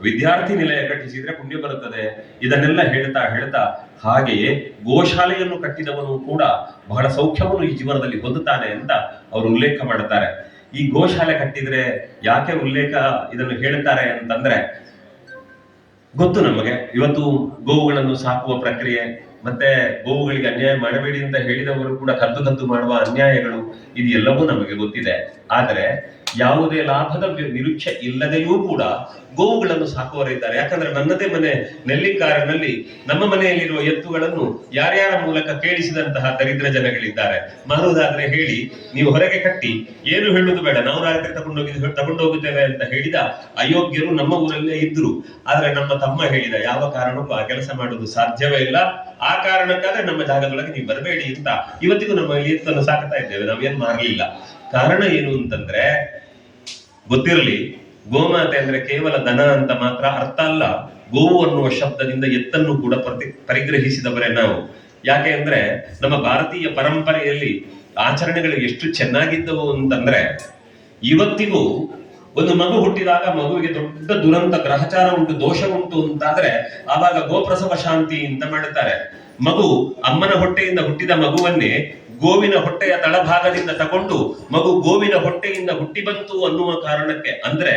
ವಿದ್ಯಾರ್ಥಿ ನಿಲಯ ಕಟ್ಟಿಸಿದ್ರೆ ಪುಣ್ಯ ಬರುತ್ತದೆ, ಇದನ್ನೆಲ್ಲ ಹೇಳ್ತಾ ಹಾಗೆಯೇ ಗೋಶಾಲೆಯನ್ನು ಕಟ್ಟಿದವನು ಕೂಡ ಬಹಳ ಸೌಖ್ಯವನ್ನು ಈ ಜೀವನದಲ್ಲಿ ಹೊಂದುತ್ತಾನೆ ಅಂತ ಅವರು ಉಲ್ಲೇಖ ಮಾಡುತ್ತಾರೆ. ಈ ಗೋಶಾಲೆ ಕಟ್ಟಿದ್ರೆ ಯಾಕೆ ಉಲ್ಲೇಖ ಇದನ್ನು ಹೇಳ್ತಾರೆ ಅಂತಂದ್ರೆ, ಗೊತ್ತು ನಮಗೆ ಇವತ್ತು ಗೋವುಗಳನ್ನು ಸಾಕುವ ಪ್ರಕ್ರಿಯೆ, ಮತ್ತೆ ಗೋವುಗಳಿಗೆ ಅನ್ಯಾಯ ಮಾಡಬೇಡಿ ಅಂತ ಹೇಳಿದವರು ಕೂಡ ಕದ್ದು ಮಾಡುವ ಅನ್ಯಾಯಗಳು, ಇದು ಎಲ್ಲವೂ ನಮಗೆ ಗೊತ್ತಿದೆ. ಆದರೆ ಯಾವುದೇ ಲಾಭದ ನಿರೀಕ್ಷೆ ಇಲ್ಲದೆಯೂ ಕೂಡ ಗೋವುಗಳನ್ನು ಸಾಕುವರಿದ್ದಾರೆ. ಯಾಕಂದ್ರೆ ನನ್ನದೇ ಮನೆ ನೆಲ್ಲಿಕಾರಿನಲ್ಲಿ ನಮ್ಮ ಮನೆಯಲ್ಲಿರುವ ಎತ್ತುಗಳನ್ನು ಯಾರ್ಯಾರ ಮೂಲಕ ಕೇಳಿಸಿದಂತಹ ದರಿದ್ರ ಜನಗಳಿದ್ದಾರೆ. ಮಾರುವುದಾದ್ರೆ ಹೇಳಿ, ನೀವು ಹೊರಗೆ ಕಟ್ಟಿ, ಏನು ಹೇಳುವುದು ಬೇಡ, ನಾವು ರಾತ್ರಿ ತಗೊಂಡು ಹೋಗುತ್ತೇವೆ ಅಂತ ಹೇಳಿದ ಅಯೋಗ್ಯರು ನಮ್ಮ ಊರಲ್ಲೇ ಇದ್ರು. ಆದ್ರೆ ನಮ್ಮ ತಮ್ಮ ಹೇಳಿದ, ಯಾವ ಕಾರಣಕ್ಕೂ ಆ ಕೆಲಸ ಮಾಡುವುದು ಸಾಧ್ಯವೇ ಇಲ್ಲ, ಆ ಕಾರಣಕ್ಕಾದ್ರೆ ನಮ್ಮ ಜಾಗದೊಳಗೆ ನೀವು ಬರಬೇಡಿ ಅಂತ ಇವತ್ತಿಗೂ ನಮ್ಮ ಎತ್ತನ್ನು ಸಾಕ್ತಾ ಇದ್ದೇವೆ. ನಾವೇನ್ ಮಾರಲಿಲ್ಲ. ಕಾರಣ ಏನು ಅಂತಂದ್ರೆ, ಗೊತ್ತಿರಲಿ, ಗೋಮಾತೆ ಅಂದ್ರೆ ಕೇವಲ ದನ ಅಂತ ಮಾತ್ರ ಅರ್ಥ ಅಲ್ಲ. ಗೋವು ಅನ್ನುವ ಶಬ್ದದಿಂದ ಎತ್ತನ್ನು ಕೂಡ ಪರಿಗ್ರಹಿಸಿದವರೇ ನಾವು. ಯಾಕೆ ಅಂದ್ರೆ ನಮ್ಮ ಭಾರತೀಯ ಪರಂಪರೆಯಲ್ಲಿ ಆಚರಣೆಗಳು ಎಷ್ಟು ಚೆನ್ನಾಗಿದ್ದವು ಅಂತಂದ್ರೆ, ಇವತ್ತಿಗೂ ಒಂದು ಮಗು ಹುಟ್ಟಿದಾಗ ಮಗುವಿಗೆ ದೊಡ್ಡ ದುರಂತ ಗ್ರಹಚಾರ ಉಂಟು, ದೋಷ ಉಂಟು ಅಂತಾದ್ರೆ ಆವಾಗ ಗೋಪ್ರಸವ ಶಾಂತಿ ಅಂತ ಮಾಡುತ್ತಾರೆ. ಮಗು ಅಮ್ಮನ ಹೊಟ್ಟೆಯಿಂದ ಹುಟ್ಟಿದ ಮಗುವನ್ನೇ ಗೋವಿನ ಹೊಟ್ಟೆಯ ತಳಭಾಗದಿಂದ ತಗೊಂಡು ಮಗು ಗೋವಿನ ಹೊಟ್ಟೆಯಿಂದ ಹುಟ್ಟಿ ಬಂತು ಅನ್ನುವ ಕಾರಣಕ್ಕೆ, ಅಂದ್ರೆ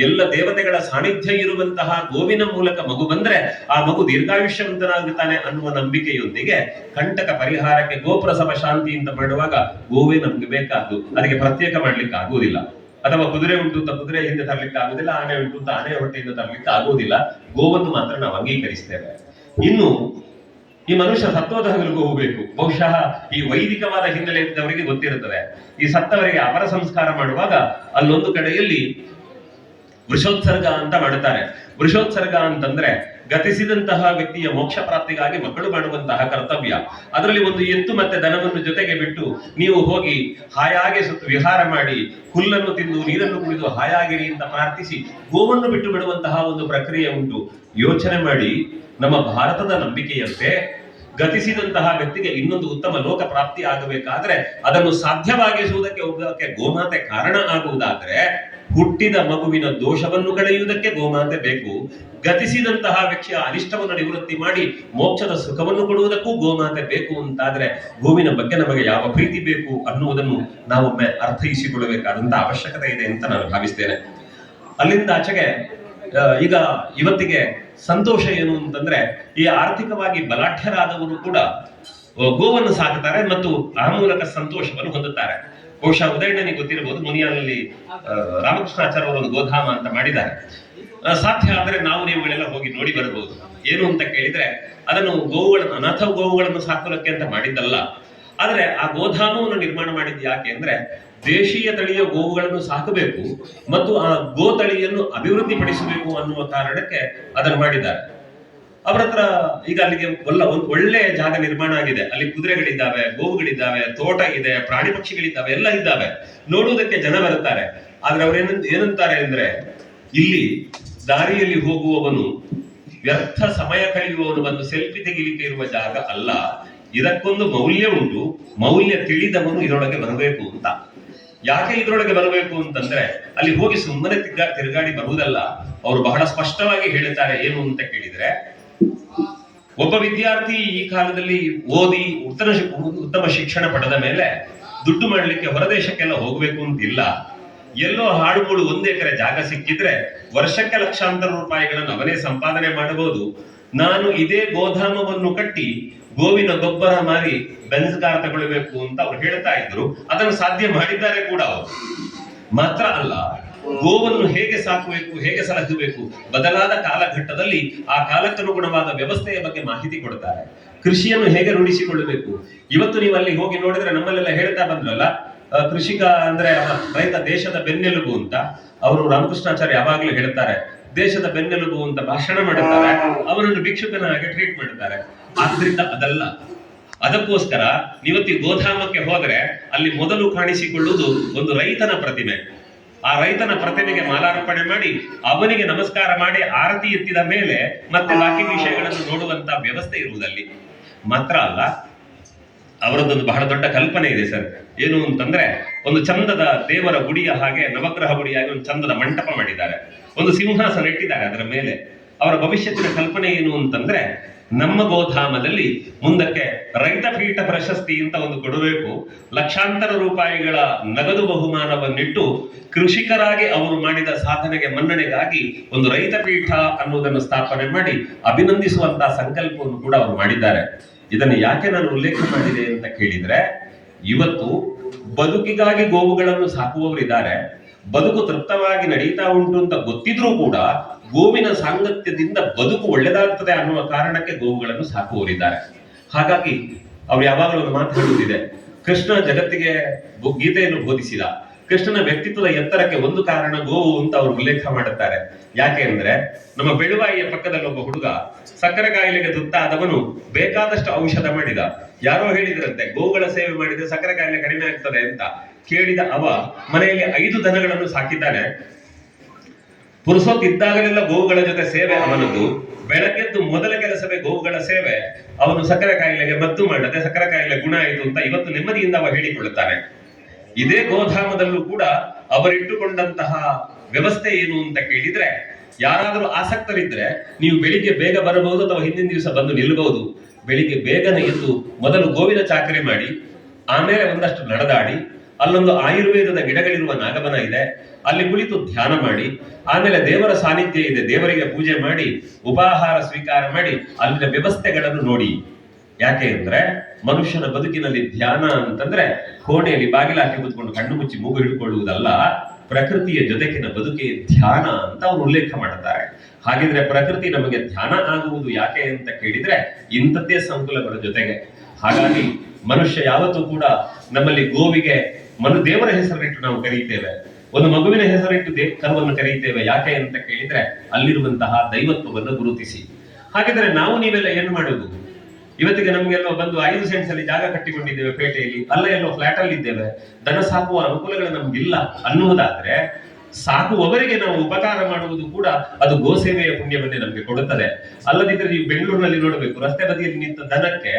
ಎಲ್ಲ ದೇವತೆಗಳ ಸಾನ್ನಿಧ್ಯ ಇರುವಂತಹ ಗೋವಿನ ಮೂಲಕ ಮಗು ಬಂದ್ರೆ ಆ ಮಗು ದೀರ್ಘಾಯುಷ್ಯವಂತನಾಗುತ್ತಾನೆ ಅನ್ನುವ ನಂಬಿಕೆಯೊಂದಿಗೆ ಕಂಟಕ ಪರಿಹಾರಕ್ಕೆ ಗೋಪ್ರಸವ ಶಾಂತಿ ಅಂತ ಮಾಡುವಾಗ ಗೋವೇ ನಮ್ಗೆ ಬೇಕಾದ್ದು, ಅದಕ್ಕೆ ಪ್ರತ್ಯೇಕ ಮಾಡ್ಲಿಕ್ಕೆ ಆಗುವುದಿಲ್ಲ. ಅಥವಾ ಕುದುರೆ ಉಂಟು ಅಂತ ಕುದುರೆ ಹಿಂದೆ ತರಲಿಕ್ಕೆ ಆಗುದಿಲ್ಲ, ಆನೆ ಉಂಟು ಅಂತ ಆನೆಯ ಹೊಟ್ಟೆಯಿಂದ ತರಲಿಕ್ಕೆ ಆಗುವುದಿಲ್ಲ. ಗೋವನ್ನು ಮಾತ್ರ ನಾವು ಅಂಗೀಕರಿಸ್ತೇವೆ. ಇನ್ನು ಈ ಮನುಷ್ಯ ಸತ್ತೋದವರಿಗೂ ಹೋಗಬೇಕು. ಬಹುಶಃ ಈ ವೈದಿಕವಾದ ಹಿನ್ನೆಲೆ ಇದ್ದವರಿಗೆ ಗೊತ್ತಿರುತ್ತದೆ. ಈ ಸತ್ತವರಿಗೆ ಅಪರ ಸಂಸ್ಕಾರ ಮಾಡುವಾಗ ಅಲ್ಲೊಂದು ಕಡೆಯಲ್ಲಿ ವೃಷೋತ್ಸರ್ಗ ಅಂತ ಮಾಡುತ್ತಾರೆ. ವೃಷೋತ್ಸರ್ಗ ಅಂತಂದ್ರೆ ಗತಿಸಿದಂತಹ ವ್ಯಕ್ತಿಯ ಮೋಕ್ಷ ಪ್ರಾಪ್ತಿಗಾಗಿ ಮಕ್ಕಳು ಮಾಡುವಂತಹ ಕರ್ತವ್ಯ. ಅದರಲ್ಲಿ ಒಂದು ಎತ್ತು ಮತ್ತೆ ದನವನ್ನು ಜೊತೆಗೆ ಬಿಟ್ಟು ನೀವು ಹೋಗಿ ಹಾಯಾಗಿ ವಿಹಾರ ಮಾಡಿ ಹುಲ್ಲನ್ನು ತಿಂದು ನೀರನ್ನು ಕುಡಿದು ಹಾಯಾಗಿರಿ ಅಂತ ಪ್ರಾರ್ಥಿಸಿ ಗೋವನ್ನು ಬಿಟ್ಟು ಬಿಡುವಂತಹ ಒಂದು ಪ್ರಕ್ರಿಯೆ ಉಂಟು. ಯೋಚನೆ ಮಾಡಿ, ನಮ್ಮ ಭಾರತದ ನಂಬಿಕೆಯಂತೆ ಗತಿಸಿದಂತಹ ವ್ಯಕ್ತಿಗೆ ಇನ್ನೊಂದು ಉತ್ತಮ ಲೋಕ ಪ್ರಾಪ್ತಿ ಆಗಬೇಕಾದ್ರೆ ಅದನ್ನು ಸಾಧ್ಯವಾಗಿಸುವುದಕ್ಕೆ ಒಬ್ಬಕ್ಕೆ ಗೋಮಾತೆ ಕಾರಣ ಆಗುವುದಾದ್ರೆ ಹುಟ್ಟಿದ ಮಗುವಿನ ದೋಷವನ್ನು ಕಳೆಯುವುದಕ್ಕೆ ಗೋಮಾತೆ ಬೇಕು. ಗತಿಸಿದಂತಹ ವ್ಯಕ್ತಿಯ ಅನಿಷ್ಟವನ್ನು ನಿವೃತ್ತಿ ಮಾಡಿ ಮೋಕ್ಷದ ಸುಖವನ್ನು ಕೊಡುವುದಕ್ಕೂ ಗೋಮಾತೆ ಬೇಕು ಅಂತಾದ್ರೆ ಗೋವಿನ ಬಗ್ಗೆ ನಮಗೆ ಯಾವ ಪ್ರೀತಿ ಬೇಕು ಅನ್ನುವುದನ್ನು ನಾವೊಮ್ಮೆ ಅರ್ಥೈಸಿಕೊಳ್ಳಬೇಕಾದಂತಹ ಅವಶ್ಯಕತೆ ಇದೆ ಅಂತ ನಾನು ಭಾವಿಸ್ತೇನೆ. ಅಲ್ಲಿಂದ ಆಚೆಗೆ ಈಗ ಇವತ್ತಿಗೆ ಸಂತೋಷ ಏನು ಅಂತಂದ್ರೆ, ಈ ಆರ್ಥಿಕವಾಗಿ ಬಲಾಢ್ಯರಾದವರು ಕೂಡ ಗೋವನ್ನು ಸಾಕುತ್ತಾರೆ ಮತ್ತು ಆ ಮೂಲಕ ಸಂತೋಷವನ್ನು ಹೊಂದುತ್ತಾರೆ. ಬಹುಶಃ ಉದಯಣ್ಣನಿಗೆ ಗೊತ್ತಿರಬಹುದು, ಮುನಿಯಾನಲ್ಲಿ ರಾಮಕೃಷ್ಣಾಚಾರ್ಯ ಅವರು ಒಂದು ಗೋಧಾಮ ಅಂತ ಮಾಡಿದ್ದಾರೆ. ಸಾಧ್ಯ ಆದರೆ ನಾವು ನೀವುಗಳೆಲ್ಲ ಹೋಗಿ ನೋಡಿ ಬರಬಹುದು. ಏನು ಅಂತ ಕೇಳಿದ್ರೆ, ಅದನ್ನು ಗೋವುಗಳನ್ನು, ಅನಾಥ ಗೋವುಗಳನ್ನು ಸಾಕೋದಕ್ಕೆ ಅಂತ ಮಾಡಿದ್ದಲ್ಲ. ಆದ್ರೆ ಆ ಗೋಧಾಮವನ್ನು ನಿರ್ಮಾಣ ಮಾಡಿದ್ದು ಯಾಕೆ ಅಂದ್ರೆ, ದೇಶೀಯ ತಳಿಯ ಗೋವುಗಳನ್ನು ಸಾಕಬೇಕು ಮತ್ತು ಆ ಗೋ ತಳಿಯನ್ನು ಅಭಿವೃದ್ಧಿ ಪಡಿಸಬೇಕು ಅನ್ನುವ ಕಾರಣಕ್ಕೆ ಅದನ್ನು ಮಾಡಿದ್ದಾರೆ. ಅವರ ಹತ್ರ ಈಗ ಅಲ್ಲಿಗೆ ಒಂದು ಒಳ್ಳೆ ಜಾಗ ನಿರ್ಮಾಣ ಆಗಿದೆ. ಅಲ್ಲಿ ಕುದುರೆಗಳಿದ್ದಾವೆ, ಗೋವುಗಳಿದ್ದಾವೆ, ತೋಟ ಇದೆ, ಪ್ರಾಣಿ ಪಕ್ಷಿಗಳಿದ್ದಾವೆ, ಎಲ್ಲ ಇದ್ದಾವೆ. ನೋಡುವುದಕ್ಕೆ ಜನ ಬರುತ್ತಾರೆ. ಆದ್ರೆ ಅವ್ರು ಏನಂತಾರೆ ಅಂದ್ರೆ, ಇಲ್ಲಿ ದಾರಿಯಲ್ಲಿ ಹೋಗುವವನು, ವ್ಯರ್ಥ ಸಮಯ ಕಳೆಯುವವನು ಬಂದು ಸೆಲ್ಫಿ ತೆಗಿಲಿಕ್ಕೆ ಇರುವ ಜಾಗ ಅಲ್ಲ. ಇದಕ್ಕೊಂದು ಮೌಲ್ಯ ಉಂಟು. ಮೌಲ್ಯ ತಿಳಿದವನು ಇದರೊಳಗೆ ಬರಬೇಕು ಅಂತ. ಯಾಕೆ ಇದರೊಳಗೆ ಬರಬೇಕು ಅಂತಂದ್ರೆ, ಅಲ್ಲಿ ಹೋಗಿ ಸುಮ್ಮನೆ ತಿರುಗಾಡಿ ಬರುವುದಲ್ಲ. ಅವರು ಬಹಳ ಸ್ಪಷ್ಟವಾಗಿ ಹೇಳುತ್ತಾರೆ. ಏನು ಅಂತ ಕೇಳಿದ್ರೆ, ಒಬ್ಬ ವಿದ್ಯಾರ್ಥಿ ಈ ಕಾಲದಲ್ಲಿ ಓದಿ ಉತ್ತಮ ಶಿಕ್ಷಣ ಪಡೆದ ಮೇಲೆ ದುಡ್ಡು ಮಾಡಲಿಕ್ಕೆ ಹೊರದೇಶಕ್ಕೆಲ್ಲ ಹೋಗ್ಬೇಕು ಅಂತಿಲ್ಲ. ಎಲ್ಲೋ ಹಾಡುಗಳು 1 ಎಕರೆ ಜಾಗ ಸಿಕ್ಕಿದ್ರೆ ವರ್ಷಕ್ಕೆ ಲಕ್ಷಾಂತರ ರೂಪಾಯಿಗಳನ್ನು ಅವನೇ ಸಂಪಾದನೆ ಮಾಡಬಹುದು. ನಾನು ಇದೇ ಗೋಧಾಮವನ್ನು ಕಟ್ಟಿ ಗೋವಿನ ಗೊಬ್ಬರ ಮಾರಿ ಬೆನ್ಸ್ ಕಾರ್ ತಗೊಳ್ಬೇಕು ಅಂತ ಅವ್ರು ಹೇಳ್ತಾ ಇದ್ರು. ಅದನ್ನು ಸಾಧ್ಯ ಮಾಡಿದ್ದಾರೆ ಕೂಡ ಅವರು. ಮಾತ್ರ ಅಲ್ಲ, ಗೋವನ್ನು ಹೇಗೆ ಸಾಕಬೇಕು, ಹೇಗೆ ಸಲಹಬೇಕು, ಬದಲಾದ ಕಾಲಘಟ್ಟದಲ್ಲಿ ಆ ಕಾಲಕ್ಕನುಗುಣವಾದ ವ್ಯವಸ್ಥೆಯ ಬಗ್ಗೆ ಮಾಹಿತಿ ಕೊಡ್ತಾರೆ. ಕೃಷಿಯನ್ನು ಹೇಗೆ ರೂಢಿಸಿಕೊಳ್ಳಬೇಕು. ಇವತ್ತು ನೀವು ಅಲ್ಲಿ ಹೋಗಿ ನೋಡಿದ್ರೆ ನಮ್ಮಲ್ಲೆಲ್ಲ ಹೇಳ್ತಾ ಬಂದ್ರಲ್ಲ, ಕೃಷಿಕ ಅಂದ್ರೆ ರೈತ ದೇಶದ ಬೆನ್ನೆಲುಬು ಅಂತ. ಅವರು ರಾಮಕೃಷ್ಣಾಚಾರ್ಯ ಯಾವಾಗ್ಲೂ ಹೇಳ್ತಾರೆ, ದೇಶದ ಬೆನ್ನೆಲುಬು ಅಂತ ಭಾಷಣ ಮಾಡುತ್ತಾರೆ, ಅವರನ್ನು ಭಿಕ್ಷುಕನಾಗಿ ಟ್ರೀಟ್ ಮಾಡುತ್ತಾರೆ. ಆದ್ರಿಂದ ಅದಲ್ಲ. ಅದಕ್ಕೋಸ್ಕರ ನೀವತ್ತಿ ಗೋಧಾಮಕ್ಕೆ ಹೋದ್ರೆ ಅಲ್ಲಿ ಮೊದಲು ಕಾಣಿಸಿಕೊಳ್ಳುವುದು ಒಂದು ರೈತನ ಪ್ರತಿಮೆ. ಆ ರೈತನ ಪ್ರತಿಮೆಗೆ ಮಾಲಾರ್ಪಣೆ ಮಾಡಿ ಅವನಿಗೆ ನಮಸ್ಕಾರ ಮಾಡಿ ಆರತಿ ಎತ್ತಿದ ಮೇಲೆ ಮತ್ತೆ ಬಾಕಿ ವಿಷಯಗಳನ್ನು ನೋಡುವಂತ ವ್ಯವಸ್ಥೆ ಇರುವುದಲ್ಲಿ. ಮಾತ್ರ ಅಲ್ಲ, ಅವರದ್ದೊಂದು ಬಹಳ ದೊಡ್ಡ ಕಲ್ಪನೆ ಇದೆ ಸರ್. ಏನು ಅಂತಂದ್ರೆ, ಒಂದು ಚಂದದ ದೇವರ ಗುಡಿಯ ಹಾಗೆ, ನವಗ್ರಹ ಗುಡಿಯಾಗಿ ಒಂದು ಚಂದದ ಮಂಟಪ ಮಾಡಿದ್ದಾರೆ. ಒಂದು ಸಿಂಹಾಸನ ಇಟ್ಟಿದ್ದಾರೆ ಅದರ ಮೇಲೆ. ಅವರ ಭವಿಷ್ಯತ್ತಿನ ಕಲ್ಪನೆ ಏನು ಅಂತಂದ್ರೆ, ನಮ್ಮ ಗೋಧಾಮದಲ್ಲಿ ಮುಂದಕ್ಕೆ ರೈತ ಪೀಠ ಪ್ರಶಸ್ತಿ ಅಂತ ಒಂದು ಕೊಡಬೇಕು. ಲಕ್ಷಾಂತರ ರೂಪಾಯಿಗಳ ನಗದು ಬಹುಮಾನವನ್ನಿಟ್ಟು ಕೃಷಿಕರಾಗಿ ಅವರು ಮಾಡಿದ ಸಾಧನೆಗೆ ಮನ್ನಣೆಗಾಗಿ ಒಂದು ರೈತ ಪೀಠ ಅನ್ನುವುದನ್ನು ಸ್ಥಾಪನೆ ಮಾಡಿ ಅಭಿನಂದಿಸುವಂತಹ ಸಂಕಲ್ಪವನ್ನು ಕೂಡ ಅವರು ಮಾಡಿದ್ದಾರೆ. ಇದನ್ನು ಯಾಕೆ ನಾನು ಉಲ್ಲೇಖ ಮಾಡಿದೆ ಅಂತ ಕೇಳಿದ್ರೆ, ಇವತ್ತು ಬದುಕಿಗಾಗಿ ಗೋವುಗಳನ್ನು ಸಾಕುವವರಿದ್ದಾರೆ. ಬದುಕು ತೃಪ್ತವಾಗಿ ನಡೀತಾ ಉಂಟು ಅಂತ ಗೊತ್ತಿದ್ರೂ ಕೂಡ ಗೋವಿನ ಸಾಂಗತ್ಯದಿಂದ ಬದುಕು ಒಳ್ಳೆದಾಗ್ತದೆ ಅನ್ನುವ ಕಾರಣಕ್ಕೆ ಗೋವುಗಳನ್ನು ಸಾಕುವವರಿದ್ದಾರೆ. ಹಾಗಾಗಿ ಅವ್ರು ಯಾವಾಗಲೂ ಒಂದು ಮಾತು ಹೇಳುವುದಿದೆ, ಕೃಷ್ಣ ಜಗತ್ತಿಗೆ ಗೀತೆಯನ್ನು ಬೋಧಿಸಿದ. ಕೃಷ್ಣನ ವ್ಯಕ್ತಿತ್ವದ ಎತ್ತರಕ್ಕೆ ಒಂದು ಕಾರಣ ಗೋವು ಅಂತ ಅವರು ಉಲ್ಲೇಖ ಮಾಡುತ್ತಾರೆ. ಯಾಕೆ ಅಂದ್ರೆ, ನಮ್ಮ ಬೆಳುವಾಯಿಯ ಪಕ್ಕದಲ್ಲಿ ಒಬ್ಬ ಹುಡುಗ ಸಕ್ಕರೆ ಕಾಯಿಲೆಗೆ ತುತ್ತಾದವನು ಬೇಕಾದಷ್ಟು ಔಷಧ ಮಾಡಿದ. ಯಾರೋ ಹೇಳಿದ್ರಂತೆ, ಗೋವುಗಳ ಸೇವೆ ಮಾಡಿದ್ರೆ ಸಕ್ಕರೆ ಕಾಯಿಲೆ ಕಡಿಮೆ ಆಗ್ತದೆ ಅಂತ. ಕೇಳಿದ ಅವ ಮನೆಯಲ್ಲಿ 5 ದನಗಳನ್ನು ಸಾಕಿದ್ದಾನೆ. ಪುರುಸೊತ್ತಿದ್ದಾಗಲೆಲ್ಲ ಗೋವುಗಳ ಜೊತೆ ಸೇವೆ ಅವನದ್ದು. ಬೆಳಗ್ಗೆದ್ದು ಮೊದಲ ಕೆಲಸವೇ ಗೋವುಗಳ ಸೇವೆ. ಅವನು ಸಕ್ಕರೆ ಕಾಯಿಲೆಗೆ ಮದ್ದು ಮಾಡದೆ ಸಕ್ಕರೆ ಕಾಯಿಲೆ ಗುಣ ಆಯಿತು ಅಂತ ಇವತ್ತು ನೆಮ್ಮದಿಯಿಂದ ಅವ ಹೇಳಿಕೊಳ್ಳುತ್ತಾನೆ. ಇದೇ ಗೋಧಾಮದಲ್ಲೂ ಕೂಡ ಅವರಿಟ್ಟುಕೊಂಡಂತಹ ವ್ಯವಸ್ಥೆ ಏನು ಅಂತ ಕೇಳಿದ್ರೆ, ಯಾರಾದರೂ ಆಸಕ್ತರಿದ್ರೆ ನೀವು ಬೆಳಿಗ್ಗೆ ಬೇಗ ಬರಬಹುದು ಅಥವಾ ಹಿಂದಿನ ದಿವಸ ಬಂದು ನಿಲ್ಲಬಹುದು. ಬೆಳಿಗ್ಗೆ ಬೇಗನೆ ಎದ್ದು ಮೊದಲು ಗೋವಿನ ಚಾಕರಿ ಮಾಡಿ, ಆಮೇಲೆ ಒಂದಷ್ಟು ನಡೆದಾಡಿ, ಅಲ್ಲೊಂದು ಆಯುರ್ವೇದದ ಗಿಡಗಳಿರುವ ನಾಗವನ ಇದೆ, ಅಲ್ಲಿ ಕುಳಿತು ಧ್ಯಾನ ಮಾಡಿ, ಆಮೇಲೆ ದೇವರ ಸಾನ್ನಿಧ್ಯ ಇದೆ, ದೇವರಿಗೆ ಪೂಜೆ ಮಾಡಿ, ಉಪಾಹಾರ ಸ್ವೀಕಾರ ಮಾಡಿ, ಅಲ್ಲಿನ ವ್ಯವಸ್ಥೆಗಳನ್ನು ನೋಡಿ. ಯಾಕೆ ಅಂದ್ರೆ, ಮನುಷ್ಯನ ಬದುಕಿನಲ್ಲಿ ಧ್ಯಾನ ಅಂತಂದ್ರೆ ಕೋಣೆಯಲ್ಲಿ ಬಾಗಿಲು ಹಾಕಿ ಕೂತ್ಕೊಂಡು ಕಣ್ಣು ಮುಚ್ಚಿ ಮೂಗು ಹಿಡ್ಕೊಳ್ಳುವುದಲ್ಲ, ಪ್ರಕೃತಿಯ ಜೊತೆಗಿನ ಬದುಕೆ ಧ್ಯಾನ ಅಂತ ಅವರು ಉಲ್ಲೇಖ ಮಾಡುತ್ತಾರೆ. ಹಾಗಿದ್ರೆ ಪ್ರಕೃತಿ ನಮಗೆ ಧ್ಯಾನ ಆಗುವುದು ಯಾಕೆ ಅಂತ ಕೇಳಿದ್ರೆ ಇಂಥದ್ದೇ ಸಂಕುಲಗಳ ಜೊತೆಗೆ. ಹಾಗಾಗಿ ಮನುಷ್ಯ ಯಾವತ್ತೂ ಕೂಡ ನಮ್ಮಲ್ಲಿ ಗೋವಿಗೆ ದೇವರ ಹೆಸರಿಟ್ಟು ನಾವು ಕರೀತೇವೆ, ಒಂದು ಮಗುವಿನ ಹೆಸರಿಟ್ಟು ಕರುವನ್ನು ಕರೀತೇವೆ. ಯಾಕೆ ಅಂತ ಕೇಳಿದ್ರೆ ಅಲ್ಲಿರುವಂತಹ ದೈವತ್ವವನ್ನು ಗುರುತಿಸಿ. ಹಾಗಿದ್ರೆ ನಾವು ನೀವೆಲ್ಲ ಏನು ಮಾಡುದು? ಇವತ್ತಿಗೆ ನಮ್ಗೆಲ್ಲೋ ಬಂದು 5 ಸೆಂಟ್ಸ್ ಅಲ್ಲಿ ಜಾಗ ಕಟ್ಟಿಕೊಂಡಿದ್ದೇವೆ ಪೇಟೆಯಲ್ಲಿ, ಅಲ್ಲ ಎಲ್ಲೋ ಫ್ಲಾಟ್ ಅಲ್ಲಿ ಇದ್ದೇವೆ, ದನ ಸಾಕುವ ಅನುಕೂಲಗಳು ನಮ್ಗಿಲ್ಲ ಅನ್ನುವುದಾದ್ರೆ ಸಾಕುವವರಿಗೆ ನಾವು ಉಪಕಾರ ಮಾಡುವುದು ಕೂಡ ಅದು ಗೋಸೇವೆಯ ಪುಣ್ಯವನ್ನೇ ನಮಗೆ ಕೊಡುತ್ತದೆ. ಅಲ್ಲದಿದ್ರೆ ನೀವು ಬೆಂಗಳೂರಿನಲ್ಲಿ ನೋಡಬೇಕು, ರಸ್ತೆ ಬದಿಯಲ್ಲಿ ನಿಂತ ದನಕ್ಕೆ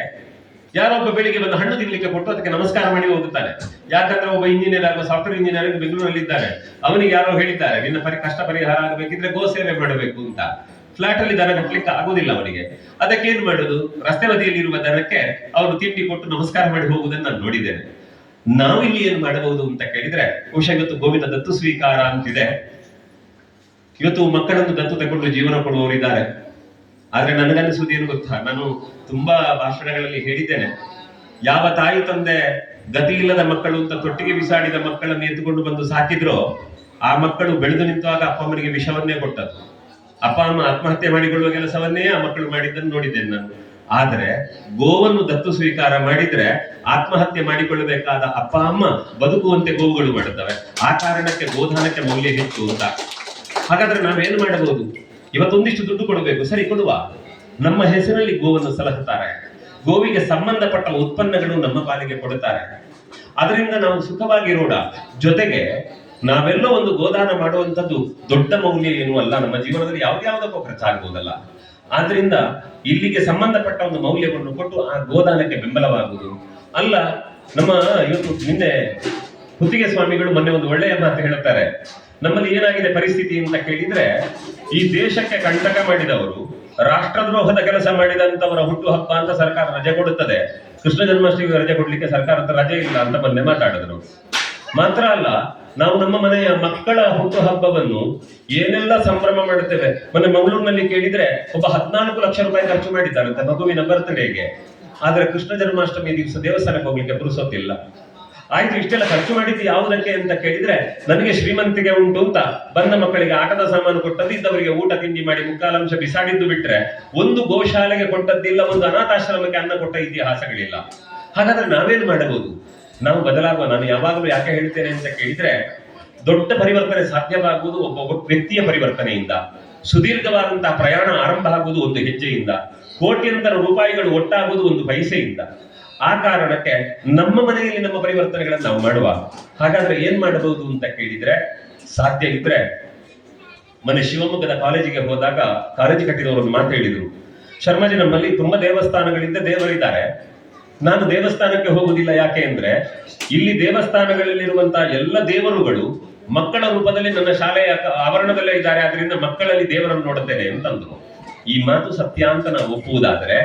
ಯಾರೊಬ್ಬ ಬೆಳಿಗ್ಗೆ ಬಂದು ಹಣ್ಣು ತಿನ್ಲಿಕ್ಕೆ ಕೊಟ್ಟು ಅದಕ್ಕೆ ನಮಸ್ಕಾರ ಮಾಡಿ ಹೋಗುತ್ತಾನೆ. ಯಾಕಂದ್ರೆ ಒಬ್ಬ ಇಂಜಿನಿಯರ್ ಅಥವಾ ಸಾಫ್ಟ್ವೇರ್ ಇಂಜಿನಿಯರ್ ಬೆಂಗಳೂರಲ್ಲಿ ಇದ್ದಾನೆ, ಅವನಿಗೆ ಯಾರೋ ಹೇಳಿದ್ದಾರೆ ನಿನ್ನ ಕಷ್ಟ ಪರಿಹಾರ ಆಗಬೇಕಿದ್ರೆ ಗೋ ಸೇವೆ ಮಾಡಬೇಕು ಅಂತ. ಫ್ಲಾಟ್ ಅಲ್ಲಿ ದನ ಕಟ್ಟಲಿಕ್ಕೆ ಆಗುದಿಲ್ಲ ಅವನಿಗೆ. ಅದಕ್ಕೆ ಏನ್ ಮಾಡುದು? ರಸ್ತೆ ಬದಿಯಲ್ಲಿ ಇರುವ ದನಕ್ಕೆ ಅವರು ತಿಂಡಿ ಕೊಟ್ಟು ನಮಸ್ಕಾರ ಮಾಡಿ ಹೋಗುವುದನ್ನು ನಾನು ನೋಡಿದ್ದೇನೆ. ನಾವಿಲ್ಲಿ ಏನ್ ಮಾಡಬಹುದು ಅಂತ ಕೇಳಿದ್ರೆ, ಬಹುಶಃ ಇವತ್ತು ಗೋವಿನ ದತ್ತು ಸ್ವೀಕಾರ ಅಂತಿದೆ. ಇವತ್ತು ಮಕ್ಕಳನ್ನು ದತ್ತು ತಗೊಂಡು ಜೀವನ ಕೊಡುವವರಿದ್ದಾರೆ. ಆದ್ರೆ ನನಗನ್ನಿಸುವುದು ಏನು ಗೊತ್ತಾ, ನಾನು ತುಂಬಾ ಭಾಷಣಗಳಲ್ಲಿ ಹೇಳಿದ್ದೇನೆ, ಯಾವ ತಾಯಿ ತಂದೆ ಗತಿ ಇಲ್ಲದ ಮಕ್ಕಳು ಅಂತ ತೊಟ್ಟಿಗೆ ಬಿಸಾಡಿದ ಮಕ್ಕಳನ್ನು ಎತ್ತುಕೊಂಡು ಬಂದು ಸಾಕಿದ್ರೋ ಆ ಮಕ್ಕಳು ಬೆಳೆದು ನಿಂತಾಗ ಅಪ್ಪ ಅಮ್ಮನಿಗೆ ವಿಷವನ್ನೇ ಕೊಟ್ಟದ್ದು. ಅಪ್ಪ ಅಮ್ಮ ಆತ್ಮಹತ್ಯೆ ಮಾಡಿಕೊಳ್ಳುವ ಕೆಲಸವನ್ನೇ ಆ ಮಕ್ಕಳು ಮಾಡಿದ್ದನ್ನು ನೋಡಿದ್ದೇನೆ ನಾನು. ಆದ್ರೆ ಗೋವನ್ನು ದತ್ತು ಸ್ವೀಕಾರ ಮಾಡಿದ್ರೆ ಆತ್ಮಹತ್ಯೆ ಮಾಡಿಕೊಳ್ಳಬೇಕಾದ ಅಪ್ಪ ಅಮ್ಮ ಬದುಕುವಂತೆ ಗೋವುಗಳು ಮಾಡುತ್ತವೆ. ಆ ಕಾರಣಕ್ಕೆ ಗೋದಾನಕ್ಕೆ ಮೌಲ್ಯ ಹೆಚ್ಚು ಅಂತ. ಹಾಗಾದ್ರೆ ನಾವೇನು ಮಾಡಬಹುದು? ಇವತ್ತೊಂದಿಷ್ಟು ದುಡ್ಡು ಕೊಡಬೇಕು, ಸರಿ ಕೊಡುವ. ನಮ್ಮ ಹೆಸರಲ್ಲಿ ಗೋವನ್ನು ಸಲಹುತ್ತಾರೆ, ಗೋವಿಗೆ ಸಂಬಂಧಪಟ್ಟ ಉತ್ಪನ್ನಗಳು ನಮ್ಮ ಪಾಲಿಗೆ ಕೊಡುತ್ತಾರೆ. ಅದರಿಂದ ನಾವು ಸುಖವಾಗಿರೋಣ. ಜೊತೆಗೆ ನಾವೆಲ್ಲೋ ಒಂದು ಗೋದಾನ ಮಾಡುವಂಥದ್ದು ದೊಡ್ಡ ಮೌಲ್ಯ ಏನೂ ಅಲ್ಲ, ನಮ್ಮ ಜೀವನದಲ್ಲಿ ಯಾವ್ದಾವುದಕ್ಕೂ ಖರ್ಚಾಗಬಹುದಲ್ಲ. ಆದ್ರಿಂದ ಇಲ್ಲಿಗೆ ಸಂಬಂಧಪಟ್ಟ ಒಂದು ಮೌಲ್ಯವನ್ನು ಕೊಟ್ಟು ಆ ಗೋದಾನಕ್ಕೆ ಬೆಂಬಲವಾಗುವುದು ಅಲ್ಲ. ನಮ್ಮ ಇವತ್ತು ನಿನ್ನೆ ಹುತ್ತಿಗೆ ಸ್ವಾಮಿಗಳು ಮೊನ್ನೆ ಒಂದು ಒಳ್ಳೆಯ ಮಾತು ಹೇಳುತ್ತಾರೆ. ನಮ್ಮಲ್ಲಿ ಏನಾಗಿದೆ ಪರಿಸ್ಥಿತಿ ಅಂತ ಕೇಳಿದ್ರೆ, ಈ ದೇಶಕ್ಕೆ ಕಂಟಕ ಮಾಡಿದವರು, ರಾಷ್ಟ್ರದ್ರೋಹದ ಕೆಲಸ ಮಾಡಿದಂತವರ ಹುಟ್ಟುಹಬ್ಬ ಅಂತ ಸರ್ಕಾರ ರಜೆ ಕೊಡುತ್ತದೆ. ಕೃಷ್ಣ ಜನ್ಮಾಷ್ಟಮಿಗೆ ರಜೆ ಕೊಡ್ಲಿಕ್ಕೆ ಸರ್ಕಾರದ ರಜೆ ಇಲ್ಲ ಅಂತ ಮೊನ್ನೆ ಮಾತಾಡಿದ್ರು. ಮಾತ್ರ ಅಲ್ಲ, ನಾವು ನಮ್ಮ ಮನೆಯ ಮಕ್ಕಳ ಹುಟ್ಟುಹಬ್ಬವನ್ನು ಏನೆಲ್ಲ ಸಂಭ್ರಮ ಮಾಡುತ್ತೇವೆ. ಮೊನ್ನೆ ಮಂಗಳೂರಿನಲ್ಲಿ ಕೇಳಿದ್ರೆ ಒಬ್ಬ 14 ಲಕ್ಷ ರೂಪಾಯಿ ಖರ್ಚು ಮಾಡಿದ್ದಾರಂತೆ ಮಗುವಿನ ಬರ್ತ್ಡೇಗೆ. ಆದ್ರೆ ಕೃಷ್ಣ ಜನ್ಮಾಷ್ಟಮಿ ದಿವಸ ದೇವಸ್ಥಾನಕ್ಕೆ ಹೋಗ್ಲಿಕ್ಕೆ ಪುರುಸೊತ್ತಿಲ್ಲ. ಆಯ್ತು, ಇಷ್ಟೆಲ್ಲ ಖರ್ಚು ಮಾಡಿದ್ದು ಯಾವುದಕ್ಕೆ ಅಂತ ಕೇಳಿದ್ರೆ, ನನಗೆ ಶ್ರೀಮಂತಿಗೆ ಉಂಟು ಅಂತ ಬಂದ ಮಕ್ಕಳಿಗೆ ಆಟದ ಸಾಮಾನು ಕೊಟ್ಟದ್ದು, ಇದ್ದವರಿಗೆ ಊಟ ತಿಂಡಿ ಮಾಡಿ ಮುಕ್ಕಾಲಂಶ ಬಿಸಾಡಿದ್ದು ಬಿಟ್ರೆ ಒಂದು ಗೋಶಾಲೆಗೆ ಕೊಟ್ಟದ್ದಿಲ್ಲ, ಒಂದು ಅನಾಥಾಶ್ರಮಕ್ಕೆ ಅನ್ನ ಕೊಟ್ಟ ಇತಿಹಾಸಗಳಿಲ್ಲ. ಹಾಗಾದ್ರೆ ನಾವೇನು ಮಾಡಬಹುದು? ನಾವು ಬದಲಾಗುವ. ನಾನು ಯಾವಾಗಲೂ ಯಾಕೆ ಹೇಳ್ತೇನೆ ಅಂತ ಕೇಳಿದ್ರೆ, ದೊಡ್ಡ ಪರಿವರ್ತನೆ ಸಾಧ್ಯವಾಗುವುದು ಒಬ್ಬ ವ್ಯಕ್ತಿಯ ಪರಿವರ್ತನೆಯಿಂದ. ಸುದೀರ್ಘವಾದಂತಹ ಪ್ರಯಾಣ ಆರಂಭ ಆಗುವುದು ಒಂದು ಹೆಜ್ಜೆಯಿಂದ. ಕೋಟ್ಯಂತರ ರೂಪಾಯಿಗಳು ಒಟ್ಟಾಗುವುದು ಒಂದು ಪೈಸೆಯಿಂದ. ಆ ಕಾರಣಕ್ಕೆ ನಮ್ಮ ಮನೆಯಲ್ಲಿ ನಮ್ಮ ಪರಿವರ್ತನೆಗಳನ್ನು ನಾವು ಮಾಡುವ. ಹಾಗಾದ್ರೆ ಏನ್ ಮಾಡಬಹುದು ಅಂತ ಕೇಳಿದ್ರೆ, ಸಾಧ್ಯ ಇದ್ರೆ ಮೊನ್ನೆ ಶಿವಮೊಗ್ಗದ ಕಾಲೇಜಿಗೆ ಹೋದಾಗ ಕಾಲೇಜು ಕಟ್ಟಿದವರು ಒಂದು ಮಾತು ಹೇಳಿದ್ರು, ಶರ್ಮಾಜಿ ನಮ್ಮಲ್ಲಿ ತುಂಬಾ ದೇವಸ್ಥಾನಗಳಿಂದ ದೇವರಿದ್ದಾರೆ, ನಾನು ದೇವಸ್ಥಾನಕ್ಕೆ ಹೋಗುವುದಿಲ್ಲ. ಯಾಕೆ ಅಂದ್ರೆ ಇಲ್ಲಿ ದೇವಸ್ಥಾನಗಳಲ್ಲಿರುವಂತಹ ಎಲ್ಲ ದೇವರುಗಳು ಮಕ್ಕಳ ರೂಪದಲ್ಲಿ ನನ್ನ ಶಾಲೆಯ ಆವರಣದಲ್ಲೇ ಇದ್ದಾರೆ, ಆದ್ರಿಂದ ಮಕ್ಕಳಲ್ಲಿ ದೇವರನ್ನು ನೋಡುತ್ತೇನೆ ಅಂತಂದ್ರು. ಈ ಮಾತು ಸತ್ಯ ಅಂತ ನಾವು ಒಪ್ಪುವುದಾದ್ರೆ,